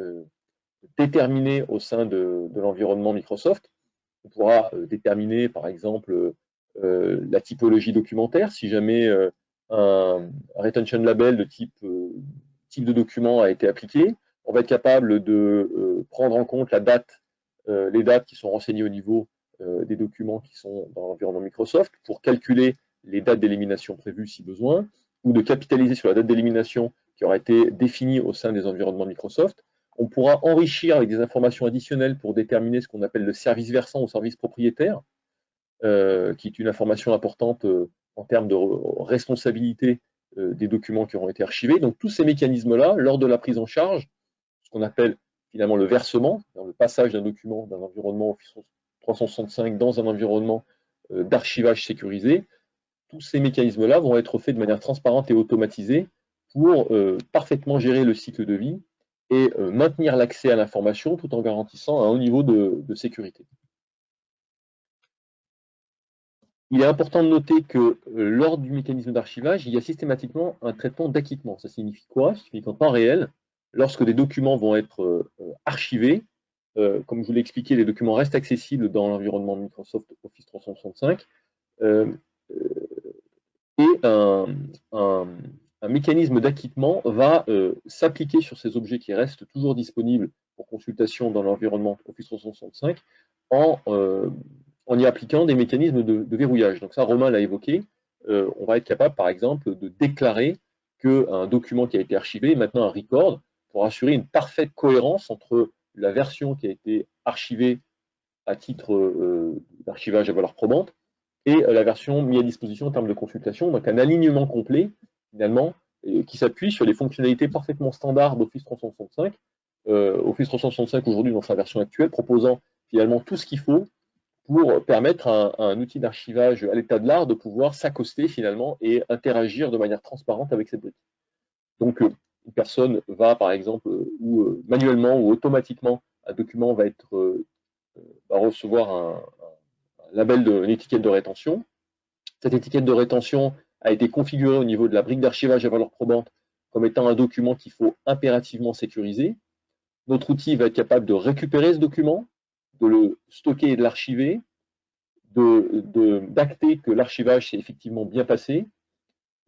déterminées au sein de l'environnement Microsoft. On pourra déterminer, par exemple, la typologie documentaire, si jamais un retention label de type de document a été appliqué. On va être capable de prendre en compte la date, les dates qui sont renseignées au niveau des documents qui sont dans l'environnement Microsoft pour calculer les dates d'élimination prévues si besoin, ou de capitaliser sur la date d'élimination qui aura été définie au sein des environnements Microsoft. On pourra enrichir avec des informations additionnelles pour déterminer ce qu'on appelle le service versant ou service propriétaire, qui est une information importante en termes de responsabilité des documents qui auront été archivés. Donc tous ces mécanismes-là, lors de la prise en charge, ce qu'on appelle finalement le versement, le passage d'un document d'un environnement Office 365 dans un environnement d'archivage sécurisé, tous ces mécanismes-là vont être faits de manière transparente et automatisée pour parfaitement gérer le cycle de vie et maintenir l'accès à l'information tout en garantissant un haut niveau de sécurité. Il est important de noter que lors du mécanisme d'archivage, il y a systématiquement un traitement d'acquittement. Ça signifie quoi? Ça signifie qu'en temps réel, lorsque des documents vont être archivés, comme je vous l'ai expliqué, les documents restent accessibles dans l'environnement Microsoft Office 365, et un mécanisme d'acquittement va s'appliquer sur ces objets qui restent toujours disponibles pour consultation dans l'environnement Office 365 en y appliquant des mécanismes de verrouillage. Donc ça, Romain l'a évoqué. On va être capable, par exemple, de déclarer qu'un document qui a été archivé est maintenant un record pour assurer une parfaite cohérence entre la version qui a été archivée à titre d'archivage à valeur probante et la version mise à disposition en termes de consultation. Donc un alignement complet, finalement, qui s'appuie sur les fonctionnalités parfaitement standards d'Office 365. Office 365 aujourd'hui, dans sa version actuelle, proposant finalement tout ce qu'il faut pour permettre à un outil d'archivage à l'état de l'art de pouvoir s'accoster finalement et interagir de manière transparente avec cette brique. Donc une personne va par exemple, ou manuellement ou automatiquement, un document va recevoir un label une étiquette de rétention. Cette étiquette de rétention a été configurée au niveau de la brique d'archivage à valeur probante comme étant un document qu'il faut impérativement sécuriser. Notre outil va être capable de récupérer ce document, de le stocker et de l'archiver, d'acter que l'archivage s'est effectivement bien passé,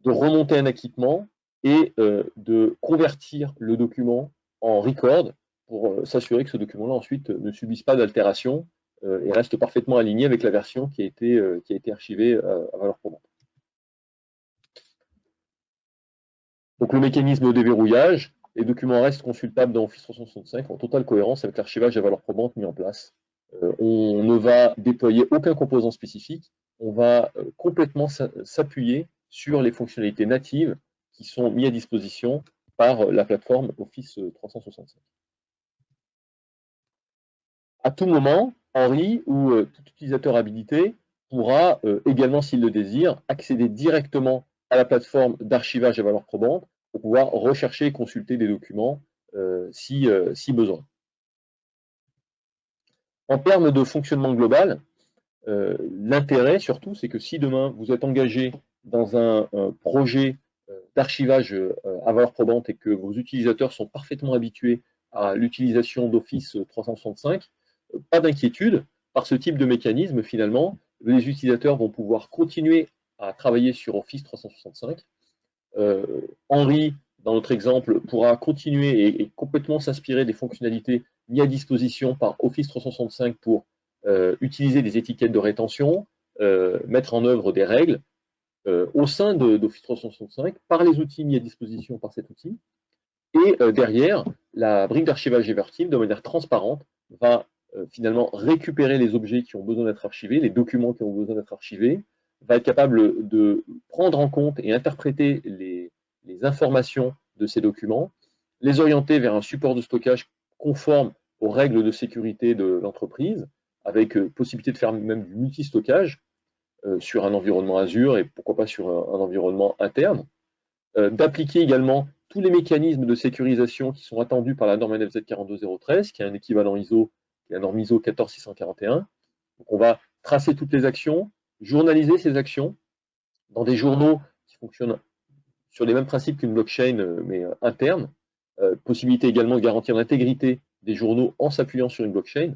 de remonter un acquittement et de convertir le document en record pour s'assurer que ce document-là ensuite ne subisse pas d'altération et reste parfaitement aligné avec la version qui a été archivée à valeur probante. Donc le mécanisme de déverrouillage, les documents restent consultables dans Office 365 en totale cohérence avec l'archivage à valeur probante mis en place. On ne va déployer aucun composant spécifique, on va complètement s'appuyer sur les fonctionnalités natives qui sont mises à disposition par la plateforme Office 365. À tout moment, Henri ou tout utilisateur habilité pourra également, s'il le désire, accéder directement à la plateforme d'archivage à valeur probante pour pouvoir rechercher et consulter des documents si besoin. En termes de fonctionnement global, l'intérêt surtout, c'est que si demain vous êtes engagé dans un projet d'archivage à valeur probante et que vos utilisateurs sont parfaitement habitués à l'utilisation d'Office 365, pas d'inquiétude, par ce type de mécanisme, finalement, les utilisateurs vont pouvoir continuer à travailler sur Office 365. Henri, dans notre exemple, pourra continuer et complètement s'inspirer des fonctionnalités mises à disposition par Office 365 pour utiliser des étiquettes de rétention, mettre en œuvre des règles au sein d'Office 365 par les outils mis à disposition par cet outil. Et derrière, la brique d'archivage Everteam, de manière transparente, va finalement récupérer les objets qui ont besoin d'être archivés, les documents qui ont besoin d'être archivés, va être capable de prendre en compte et interpréter les informations de ces documents, les orienter vers un support de stockage conforme aux règles de sécurité de l'entreprise, avec possibilité de faire même du multi-stockage sur un environnement Azure et pourquoi pas sur un environnement interne, d'appliquer également tous les mécanismes de sécurisation qui sont attendus par la norme NFZ 42013, qui est un équivalent ISO, qui est la norme ISO 14641. Donc on va tracer toutes les actions, journaliser ces actions dans des journaux qui fonctionnent sur les mêmes principes qu'une blockchain, mais interne. Possibilité également de garantir l'intégrité des journaux en s'appuyant sur une blockchain.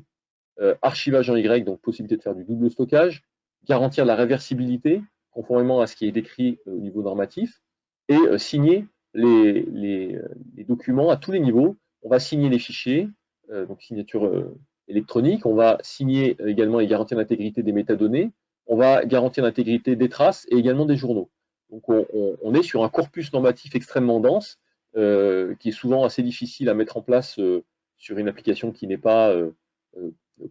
Archivage en Y, donc possibilité de faire du double stockage. Garantir la réversibilité, conformément à ce qui est décrit au niveau normatif. Et signer les documents à tous les niveaux. On va signer les fichiers, donc signature électronique. On va signer également et garantir l'intégrité des métadonnées. On va garantir l'intégrité des traces et également des journaux. Donc on est sur un corpus normatif extrêmement dense, qui est souvent assez difficile à mettre en place sur une application qui n'est pas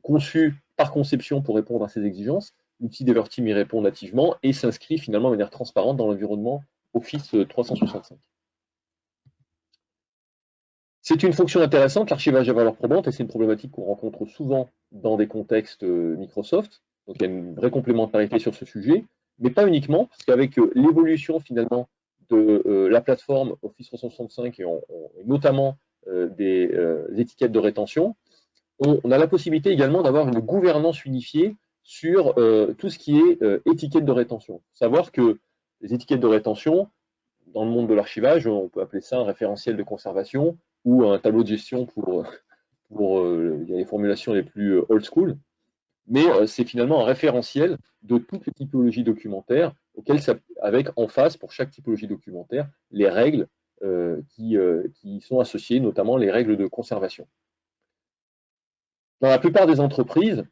conçue par conception pour répondre à ces exigences. L'outil d'Everteam y répond nativement et s'inscrit finalement de manière transparente dans l'environnement Office 365. C'est une fonction intéressante, l'archivage à valeur probante, et c'est une problématique qu'on rencontre souvent dans des contextes Microsoft. Donc il y a une vraie complémentarité sur ce sujet, mais pas uniquement, parce qu'avec l'évolution finalement de la plateforme Office 365 et notamment des étiquettes de rétention, on a la possibilité également d'avoir une gouvernance unifiée sur tout ce qui est étiquette de rétention. Savoir que les étiquettes de rétention, dans le monde de l'archivage, on peut appeler ça un référentiel de conservation ou un tableau de gestion pour il y a les formulations les plus old school, mais c'est finalement un référentiel de toutes les typologies documentaires, avec en face, pour chaque typologie documentaire, les règles qui sont associées, notamment les règles de conservation. Dans la plupart des entreprises,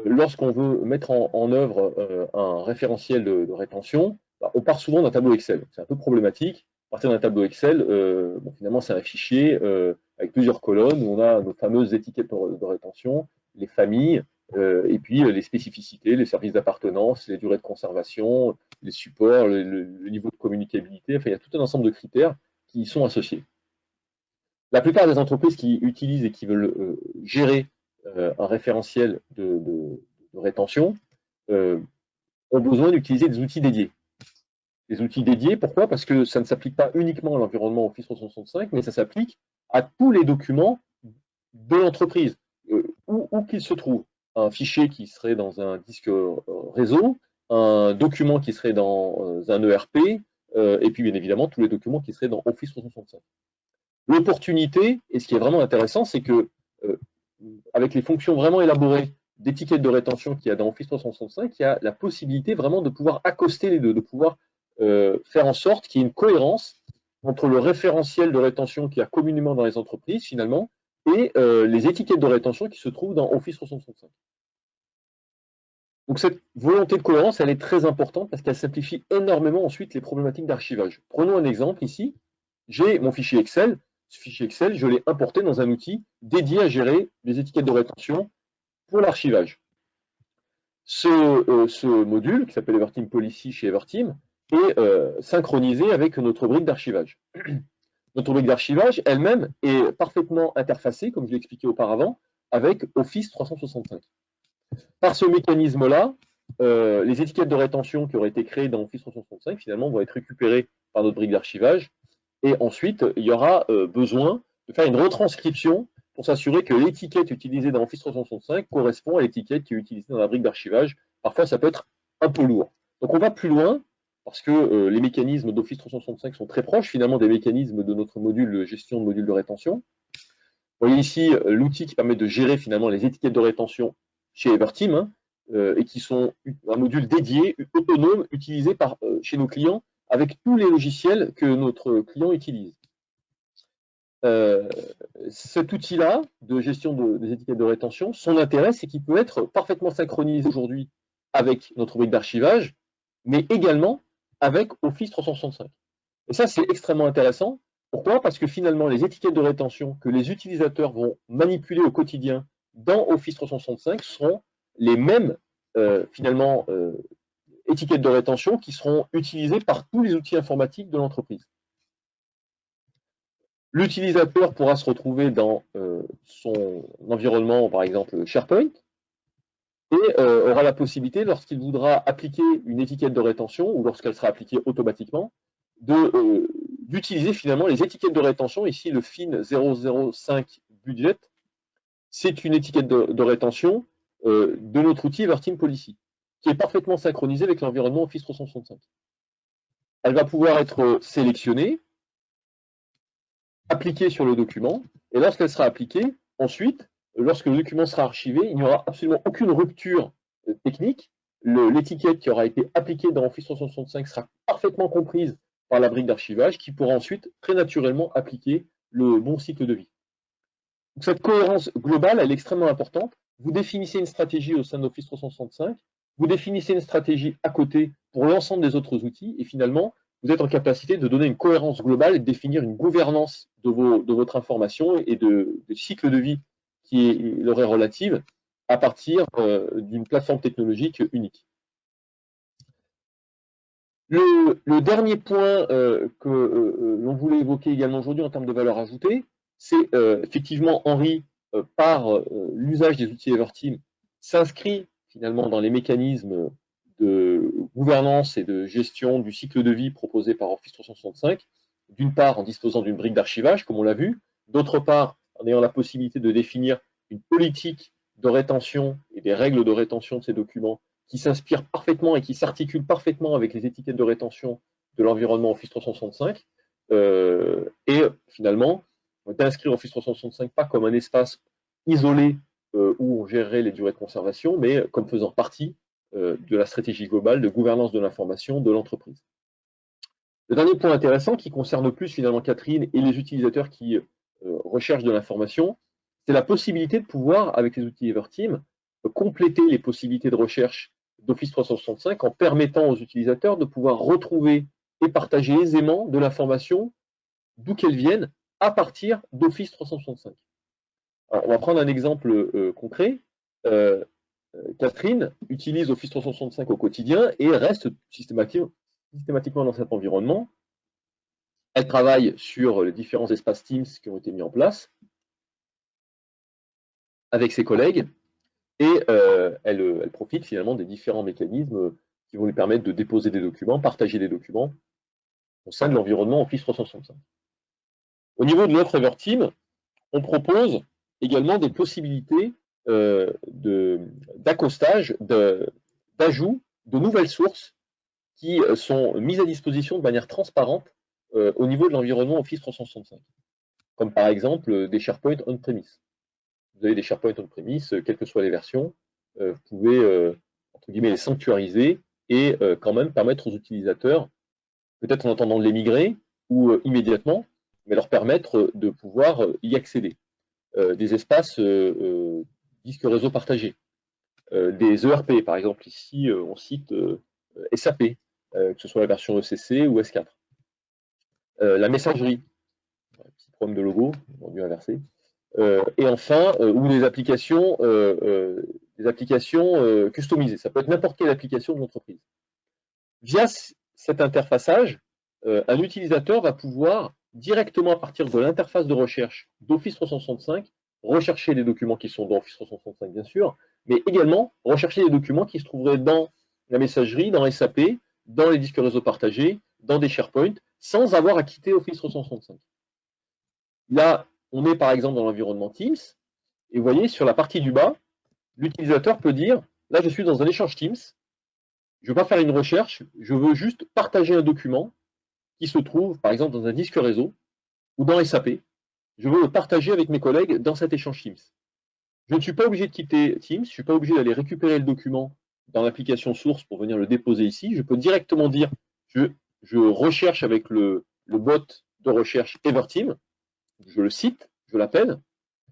lorsqu'on veut mettre en œuvre un référentiel de rétention, on part souvent d'un tableau Excel. C'est un peu problématique. À partir d'un tableau Excel, finalement, c'est un fichier avec plusieurs colonnes où on a nos fameuses étiquettes de rétention, les familles, et puis les spécificités, les services d'appartenance, les durées de conservation, les supports, le niveau de communicabilité. Enfin, il y a tout un ensemble de critères qui y sont associés. La plupart des entreprises qui utilisent et qui veulent gérer un référentiel de rétention ont besoin d'utiliser des outils dédiés. Des outils dédiés, pourquoi? Parce que ça ne s'applique pas uniquement à l'environnement Office 365, mais ça s'applique à tous les documents de l'entreprise, où qu'ils se trouvent. Un fichier qui serait dans un disque réseau, un document qui serait dans un ERP, et puis bien évidemment tous les documents qui seraient dans Office 365. L'opportunité, et ce qui est vraiment intéressant, c'est que avec les fonctions vraiment élaborées d'étiquettes de rétention qu'il y a dans Office 365, il y a la possibilité vraiment de pouvoir accoster les deux, de pouvoir faire en sorte qu'il y ait une cohérence entre le référentiel de rétention qu'il y a communément dans les entreprises, finalement, et les étiquettes de rétention qui se trouvent dans Office 365. Donc cette volonté de cohérence, elle est très importante parce qu'elle simplifie énormément ensuite les problématiques d'archivage. Prenons un exemple ici. J'ai mon fichier Excel. Ce fichier Excel, je l'ai importé dans un outil dédié à gérer les étiquettes de rétention pour l'archivage. Ce module, qui s'appelle Everteam Policy chez Everteam, est synchronisé avec notre brique d'archivage. Notre brique d'archivage elle-même est parfaitement interfacée, comme je l'ai expliqué auparavant, avec Office 365. Par ce mécanisme-là, les étiquettes de rétention qui auraient été créées dans Office 365, finalement, vont être récupérées par notre brique d'archivage. Et ensuite, il y aura besoin de faire une retranscription pour s'assurer que l'étiquette utilisée dans Office 365 correspond à l'étiquette qui est utilisée dans la brique d'archivage. Parfois, ça peut être un peu lourd. Donc, on va plus loin parce que les mécanismes d'Office 365 sont très proches, finalement, des mécanismes de notre module de gestion de module de rétention. Vous voyez ici l'outil qui permet de gérer finalement les étiquettes de rétention chez Everteam, hein, et qui sont un module dédié, autonome, utilisé chez nos clients avec tous les logiciels que notre client utilise. Cet outil-là de gestion des étiquettes de rétention, son intérêt, c'est qu'il peut être parfaitement synchronisé aujourd'hui avec notre brique d'archivage, mais également avec Office 365. Et ça, c'est extrêmement intéressant. Pourquoi? Parce que finalement, les étiquettes de rétention que les utilisateurs vont manipuler au quotidien dans Office 365 seront les mêmes, finalement, étiquettes de rétention qui seront utilisées par tous les outils informatiques de l'entreprise. L'utilisateur pourra se retrouver dans son environnement, par exemple SharePoint, et aura la possibilité, lorsqu'il voudra appliquer une étiquette de rétention, ou lorsqu'elle sera appliquée automatiquement, d'utiliser finalement les étiquettes de rétention. Ici, le FIN 005 Budget, c'est une étiquette de rétention de notre outil Everteam Policy, qui est parfaitement synchronisée avec l'environnement Office 365. Elle va pouvoir être sélectionnée, appliquée sur le document, et lorsqu'elle sera appliquée, ensuite, lorsque le document sera archivé, il n'y aura absolument aucune rupture technique. L'étiquette qui aura été appliquée dans Office 365 sera parfaitement comprise par la brique d'archivage qui pourra ensuite très naturellement appliquer le bon cycle de vie. Donc, cette cohérence globale, elle est extrêmement importante. Vous définissez une stratégie au sein d'Office 365, vous définissez une stratégie à côté pour l'ensemble des autres outils, et finalement, vous êtes en capacité de donner une cohérence globale et de définir une gouvernance de votre information et du cycle de vie qui leur est relative à partir d'une plateforme technologique unique. Le dernier point que l'on voulait évoquer également aujourd'hui en termes de valeur ajoutée, c'est effectivement Henri, par l'usage des outils Everteam, s'inscrit finalement dans les mécanismes de gouvernance et de gestion du cycle de vie proposé par Office 365, d'une part en disposant d'une brique d'archivage, comme on l'a vu, d'autre part en ayant la possibilité de définir une politique de rétention et des règles de rétention de ces documents qui s'inspirent parfaitement et qui s'articulent parfaitement avec les étiquettes de rétention de l'environnement Office 365, et finalement d'inscrire Office 365 pas comme un espace isolé où on gérerait les durées de conservation, mais comme faisant partie de la stratégie globale de gouvernance de l'information de l'entreprise. Le dernier point intéressant qui concerne plus finalement Catherine et les utilisateurs qui recherchent de l'information, c'est la possibilité de pouvoir, avec les outils Everteam, compléter les possibilités de recherche d'Office 365 en permettant aux utilisateurs de pouvoir retrouver et partager aisément de l'information d'où qu'elle vienne à partir d'Office 365. Alors, on va prendre un exemple concret. Catherine utilise Office 365 au quotidien et reste systématiquement dans cet environnement. Elle travaille sur les différents espaces Teams qui ont été mis en place avec ses collègues et elle profite finalement des différents mécanismes qui vont lui permettre de déposer des documents, partager des documents au sein de l'environnement Office 365. Au niveau de l'offre Everteam, on propose également des possibilités d'accostage, d'ajout de nouvelles sources qui sont mises à disposition de manière transparente au niveau de l'environnement Office 365, comme par exemple des SharePoint on-premise. Vous avez des SharePoint on-premise, quelles que soient les versions, vous pouvez, entre guillemets, les sanctuariser et quand même permettre aux utilisateurs, peut-être en attendant de les migrer ou immédiatement, mais leur permettre de pouvoir y accéder. Des espaces disques réseau partagés, des ERP, par exemple, ici on cite SAP, que ce soit la version ECC ou S4. La messagerie, un petit problème de logo, on a dû inverser. Et enfin, ou des applications customisées. Ça peut être n'importe quelle application de l'entreprise. Via cet interfaçage, un utilisateur va pouvoir directement à partir de l'interface de recherche d'Office 365 rechercher les documents qui sont dans Office 365 bien sûr, mais également rechercher les documents qui se trouveraient dans la messagerie, dans SAP, dans les disques réseau partagés, dans des SharePoint, sans avoir à quitter Office 365. Là, on est par exemple dans l'environnement Teams, et vous voyez sur la partie du bas, l'utilisateur peut dire, là je suis dans un échange Teams, je ne veux pas faire une recherche, je veux juste partager un document qui se trouve par exemple dans un disque réseau ou dans SAP, je veux le partager avec mes collègues dans cet échange Teams. Je ne suis pas obligé de quitter Teams, je ne suis pas obligé d'aller récupérer le document dans l'application source pour venir le déposer ici. Je peux directement dire, je recherche avec le bot de recherche Everteam, je le cite, je l'appelle.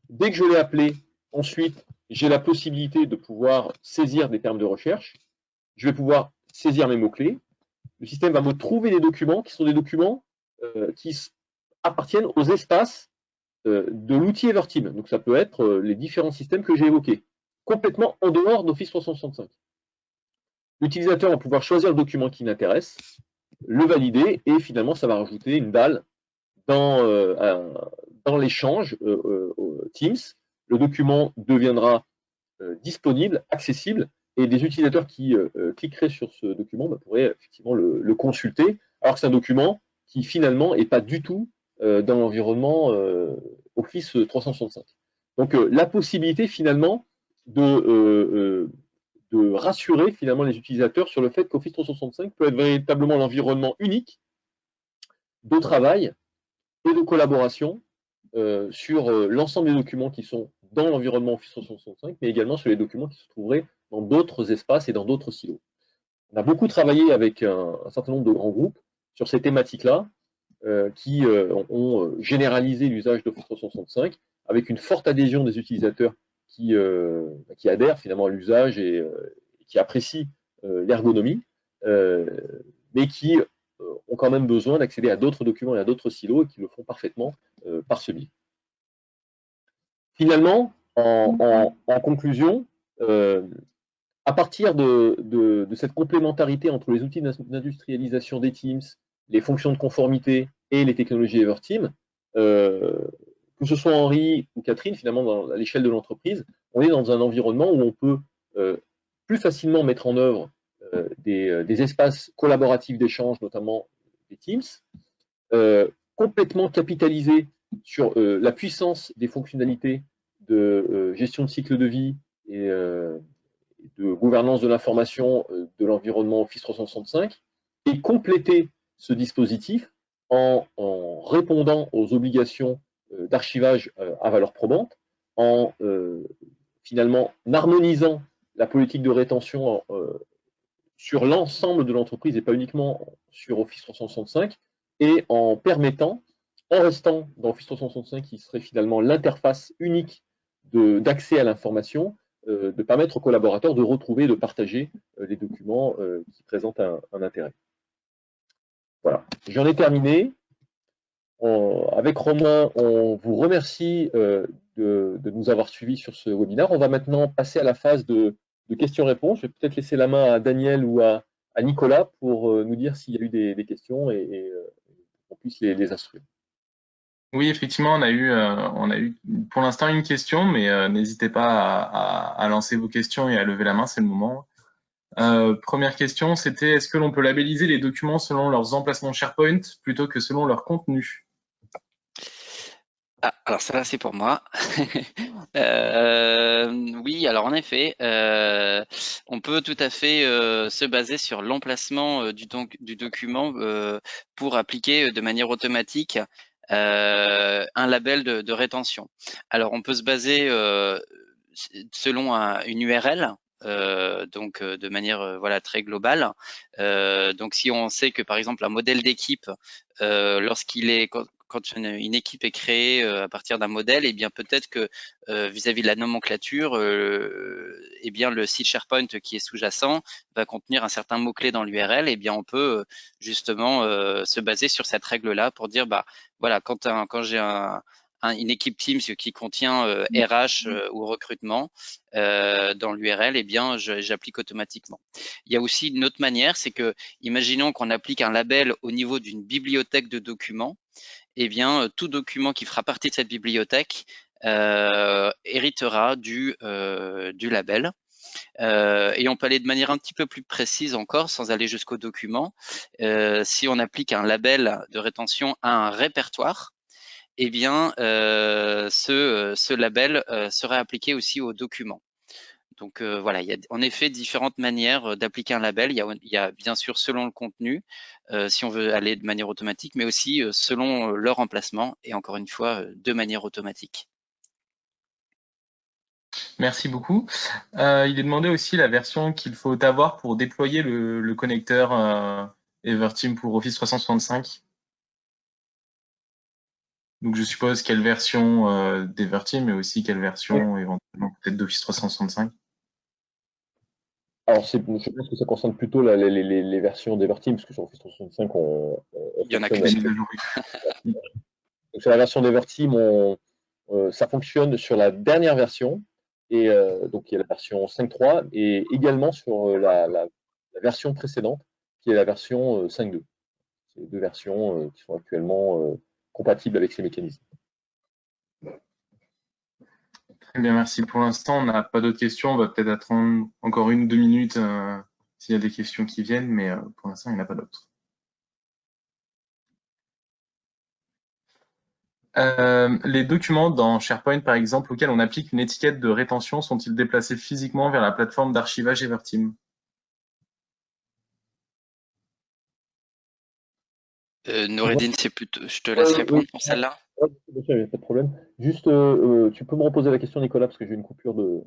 Dès que je l'ai appelé, ensuite, j'ai la possibilité de pouvoir saisir des termes de recherche. Je vais pouvoir saisir mes mots-clés. Le système va me trouver des documents qui sont des documents qui appartiennent aux espaces de l'outil Everteam. Donc ça peut être les différents systèmes que j'ai évoqués, complètement en dehors d'Office 365. L'utilisateur va pouvoir choisir le document qui l'intéresse, le valider, et finalement ça va rajouter une dalle dans l'échange Teams. Le document deviendra disponible, accessible, et des utilisateurs qui cliqueraient sur ce document pourraient effectivement le consulter, alors que c'est un document qui finalement n'est pas du tout dans l'environnement Office 365. Donc la possibilité finalement de rassurer finalement les utilisateurs sur le fait qu'Office 365 peut être véritablement l'environnement unique de travail et de collaboration sur l'ensemble des documents qui sont dans l'environnement Office 365, mais également sur les documents qui se trouveraient dans d'autres espaces et dans d'autres silos. On a beaucoup travaillé avec un certain nombre de grands groupes sur ces thématiques-là, qui ont généralisé l'usage d'Office 365 avec une forte adhésion des utilisateurs qui adhèrent finalement à l'usage et qui apprécient l'ergonomie, mais qui ont quand même besoin d'accéder à d'autres documents et à d'autres silos et qui le font parfaitement par ce biais. Finalement, en conclusion, à partir de cette complémentarité entre les outils d'industrialisation des Teams, les fonctions de conformité et les technologies Everteam, que ce soit Henri ou Catherine, finalement, à l'échelle de l'entreprise, on est dans un environnement où on peut plus facilement mettre en œuvre des espaces collaboratifs d'échange, notamment des Teams, complètement capitaliser sur la puissance des fonctionnalités de gestion de cycle de vie et de gouvernance de l'information de l'environnement Office 365 et compléter ce dispositif en répondant aux obligations d'archivage à valeur probante, en finalement harmonisant la politique de rétention sur l'ensemble de l'entreprise et pas uniquement sur Office 365, et en permettant, en restant dans Office 365 qui serait finalement l'interface unique d'accès à l'information, de permettre aux collaborateurs de retrouver et de partager les documents qui présentent un intérêt. Voilà, j'en ai terminé. Avec Romain, on vous remercie de nous avoir suivis sur ce webinaire. On va maintenant passer à la phase de questions-réponses. Je vais peut-être laisser la main à Daniel ou à Nicolas pour nous dire s'il y a eu des questions et qu'on puisse les instruire. Oui, effectivement, on a eu pour l'instant une question, mais n'hésitez pas à lancer vos questions et à lever la main, c'est le moment. Première question, c'était est-ce que l'on peut labelliser les documents selon leurs emplacements SharePoint plutôt que selon leur contenu? Ah, alors ça là c'est pour moi. Oui, alors en effet, on peut tout à fait se baser sur l'emplacement du document pour appliquer de manière automatique un label de rétention. Alors on peut se baser selon une URL. Donc de manière voilà très globale. Donc si on sait que par exemple un modèle d'équipe, lorsqu'il est quand une équipe est créée à partir d'un modèle, et bien peut-être que vis-à-vis de la nomenclature, et bien le site SharePoint qui est sous-jacent va contenir un certain mot-clé dans l'URL, et bien on peut justement se baser sur cette règle-là pour dire bah voilà quand j'ai une équipe Teams qui contient RH ou recrutement dans l'URL, eh bien j'applique automatiquement. Il y a aussi une autre manière, c'est que imaginons qu'on applique un label au niveau d'une bibliothèque de documents, eh bien tout document qui fera partie de cette bibliothèque héritera du label. Et on peut aller de manière un petit peu plus précise encore, sans aller jusqu'au document. Si on applique un label de rétention à un répertoire, eh bien ce label serait appliqué aussi aux documents. Donc voilà, il y a en effet différentes manières d'appliquer un label. Il y a bien sûr selon le contenu, si on veut aller de manière automatique, mais aussi selon leur emplacement et encore une fois de manière automatique. Merci beaucoup. Il est demandé aussi la version qu'il faut avoir pour déployer le connecteur Everteam pour Office 365. Donc je suppose quelle version d'Everteam, mais aussi quelle version éventuellement peut-être d'Office 365. Alors, je pense que ça concerne plutôt les versions d'Everteam, parce que sur Office 365, Il y en a fonctionne qu'une. Donc, sur la version d'Everteam, ça fonctionne sur la dernière version, et donc il y a la version 5.3, et également sur la version précédente, qui est la version 5.2. C'est les deux versions qui sont actuellement compatibles avec ces mécanismes. Très bien, merci. Pour l'instant, on n'a pas d'autres questions. On va peut-être attendre encore 1 ou 2 minutes s'il y a des questions qui viennent, mais pour l'instant, il n'y en a pas d'autres. Les documents dans SharePoint, par exemple, auxquels on applique une étiquette de rétention, sont-ils déplacés physiquement vers la plateforme d'archivage Everteam? Noureddin, c'est plutôt, je te laisse répondre pour celle-là. Oui, bien sûr, il n'y a pas de problème. Juste, tu peux me reposer la question, Nicolas, parce que j'ai une coupure de...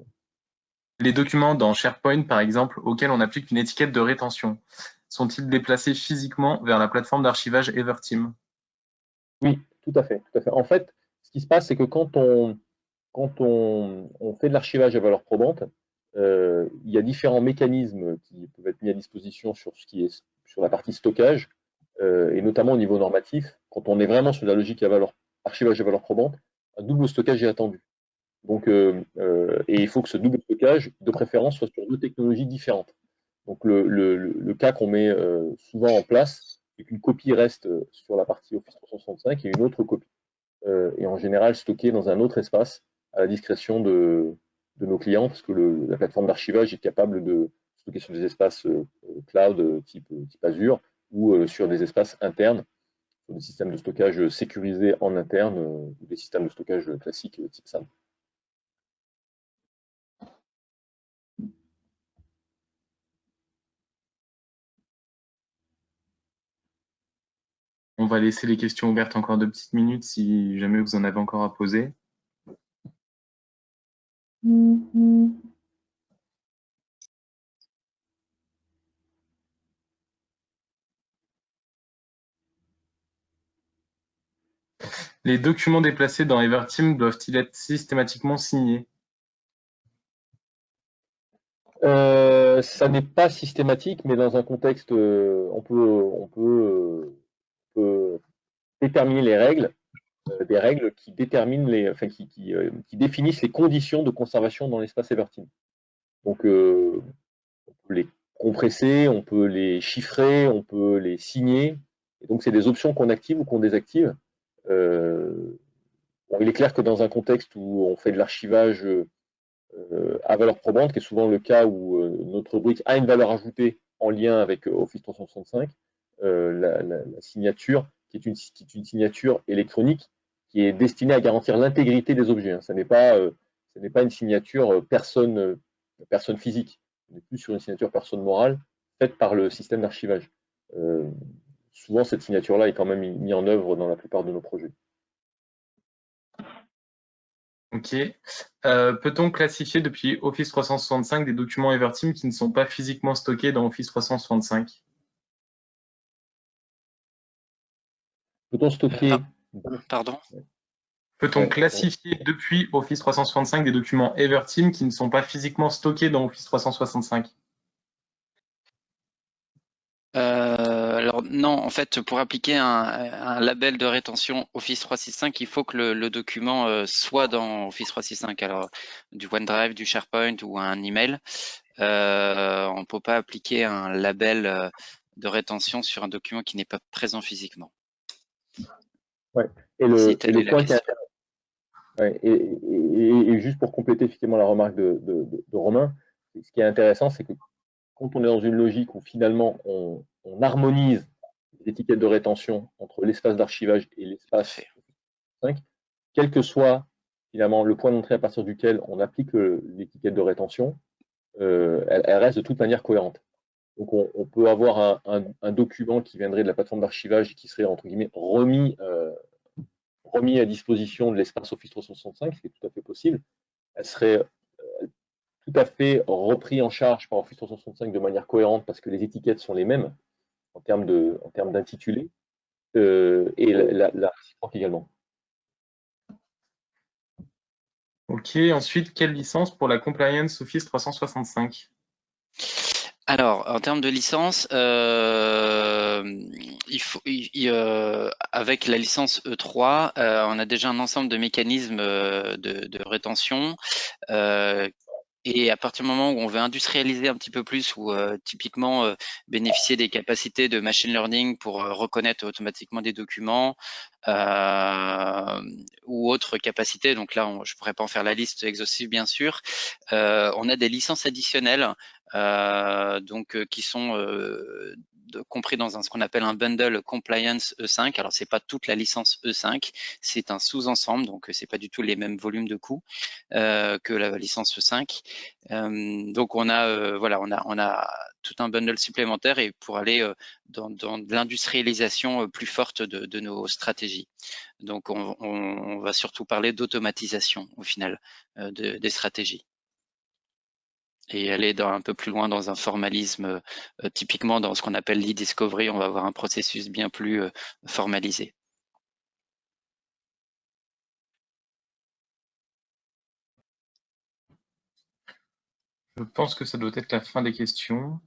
Les documents dans SharePoint, par exemple, auxquels on applique une étiquette de rétention, sont-ils déplacés physiquement vers la plateforme d'archivage Everteam? Oui, tout à fait, tout à fait. En fait, ce qui se passe, c'est que quand on fait de l'archivage à valeur probante, il y a différents mécanismes qui peuvent être mis à disposition sur ce qui est sur la partie stockage, et notamment au niveau normatif. Quand on est vraiment sur la logique archivage à valeur probante, un double stockage est attendu. Donc, et il faut que ce double stockage, de préférence, soit sur deux technologies différentes. Donc, le cas qu'on met souvent en place, c'est qu'une copie reste sur la partie Office 365 et une autre copie est en général stockée dans un autre espace à la discrétion de nos clients, parce que la plateforme d'archivage est capable de stocker sur des espaces cloud type Azure ou sur des espaces internes, sur des systèmes de stockage sécurisés en interne ou des systèmes de stockage classiques type SAN. On va laisser les questions ouvertes encore 2 petites minutes si jamais vous en avez encore à poser. Les documents déplacés dans Everteam doivent-ils être systématiquement signés? Ça n'est pas systématique, mais dans un contexte, on peut déterminer les règles, des règles qui déterminent qui définissent les conditions de conservation dans l'espace Everteam. Donc, on peut les compresser, on peut les chiffrer, on peut les signer. Et donc, c'est des options qu'on active ou qu'on désactive. Bon, il est clair que dans un contexte où on fait de l'archivage à valeur probante, qui est souvent le cas où notre rubrique a une valeur ajoutée en lien avec Office 365, la signature, qui est une signature électronique, qui est destinée à garantir l'intégrité des objets. Hein. Ce n'est pas une signature personne physique. On est plus sur une signature personne morale faite par le système d'archivage. Souvent, cette signature-là est quand même mise en œuvre dans la plupart de nos projets. Ok. Peut-on classifier depuis Office 365 des documents Everteam qui ne sont pas physiquement stockés dans Office 365? Peut-on stocker Pardon? Peut-on classifier depuis Office 365 des documents Everteam qui ne sont pas physiquement stockés dans Office 365? Alors non, en fait, pour appliquer un label de rétention Office 365, il faut que le document soit dans Office 365. Alors du OneDrive, du SharePoint ou un email. On ne peut pas appliquer un label de rétention sur un document qui n'est pas présent physiquement. Ouais. Et le point qui est intéressant. Ouais, et juste pour compléter effectivement la remarque de Romain, ce qui est intéressant, c'est que quand on est dans une logique où finalement on harmonise les étiquettes de rétention entre l'espace d'archivage et l'espace 5, quel que soit finalement le point d'entrée à partir duquel on applique l'étiquette de rétention, elle reste de toute manière cohérente. Donc, on peut avoir un document qui viendrait de la plateforme d'archivage et qui serait, entre guillemets, remis à disposition de l'espace Office 365, ce qui est tout à fait possible. Elle serait tout à fait repris en charge par Office 365 de manière cohérente parce que les étiquettes sont les mêmes en termes d'intitulé et la réciproque également. Ok, ensuite, quelle licence pour la compliance Office 365? Alors, en termes de licence, avec la licence E3, on a déjà un ensemble de mécanismes de rétention. Et à partir du moment où on veut industrialiser un petit peu plus ou typiquement bénéficier des capacités de machine learning pour reconnaître automatiquement des documents ou autres capacités, donc là je pourrais pas en faire la liste exhaustive bien sûr, on a des licences additionnelles qui sont compris dans ce qu'on appelle un bundle compliance E5. Alors c'est pas toute la licence E5, c'est un sous-ensemble, donc c'est pas du tout les mêmes volumes de coûts que la licence E5. Donc on a tout un bundle supplémentaire et pour aller dans de l'industrialisation plus forte de nos stratégies. Donc on va surtout parler d'automatisation au final des stratégies. Et aller un peu plus loin dans un formalisme, typiquement dans ce qu'on appelle l'e-discovery, on va avoir un processus bien plus formalisé. Je pense que ça doit être la fin des questions.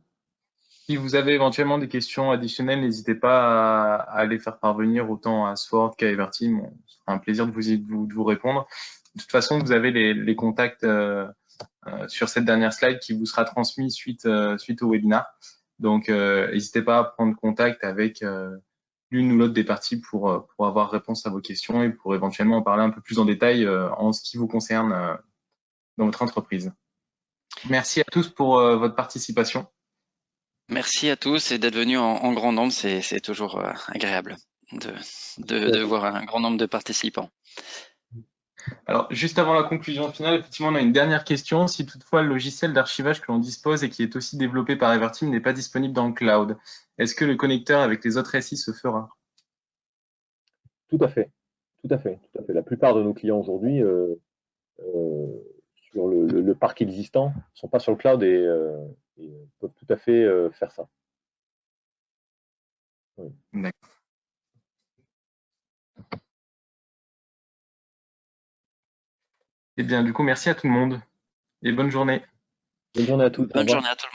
Si vous avez éventuellement des questions additionnelles, n'hésitez pas à les faire parvenir autant à Sword qu'à Everteam. Ce sera un plaisir de vous répondre. De toute façon, vous avez les contacts sur cette dernière slide qui vous sera transmis suite au webinaire. Donc, n'hésitez pas à prendre contact avec l'une ou l'autre des parties pour avoir réponse à vos questions et pour éventuellement en parler un peu plus en détail en ce qui vous concerne dans votre entreprise. Merci à tous pour votre participation. Merci à tous et d'être venus en grand nombre, c'est toujours agréable de voir un grand nombre de participants. Alors, juste avant la conclusion finale, effectivement, on a une dernière question. Si toutefois le logiciel d'archivage que l'on dispose et qui est aussi développé par Everteam n'est pas disponible dans le cloud, est-ce que le connecteur avec les autres SI se fera? Tout à fait. Tout à fait. Tout à fait. La plupart de nos clients aujourd'hui, sur le parc existant, ne sont pas sur le cloud et peuvent tout à fait faire ça. Oui. D'accord. Eh bien, du coup, merci à tout le monde et bonne journée. Bonne journée à tous. Bonne journée à tous.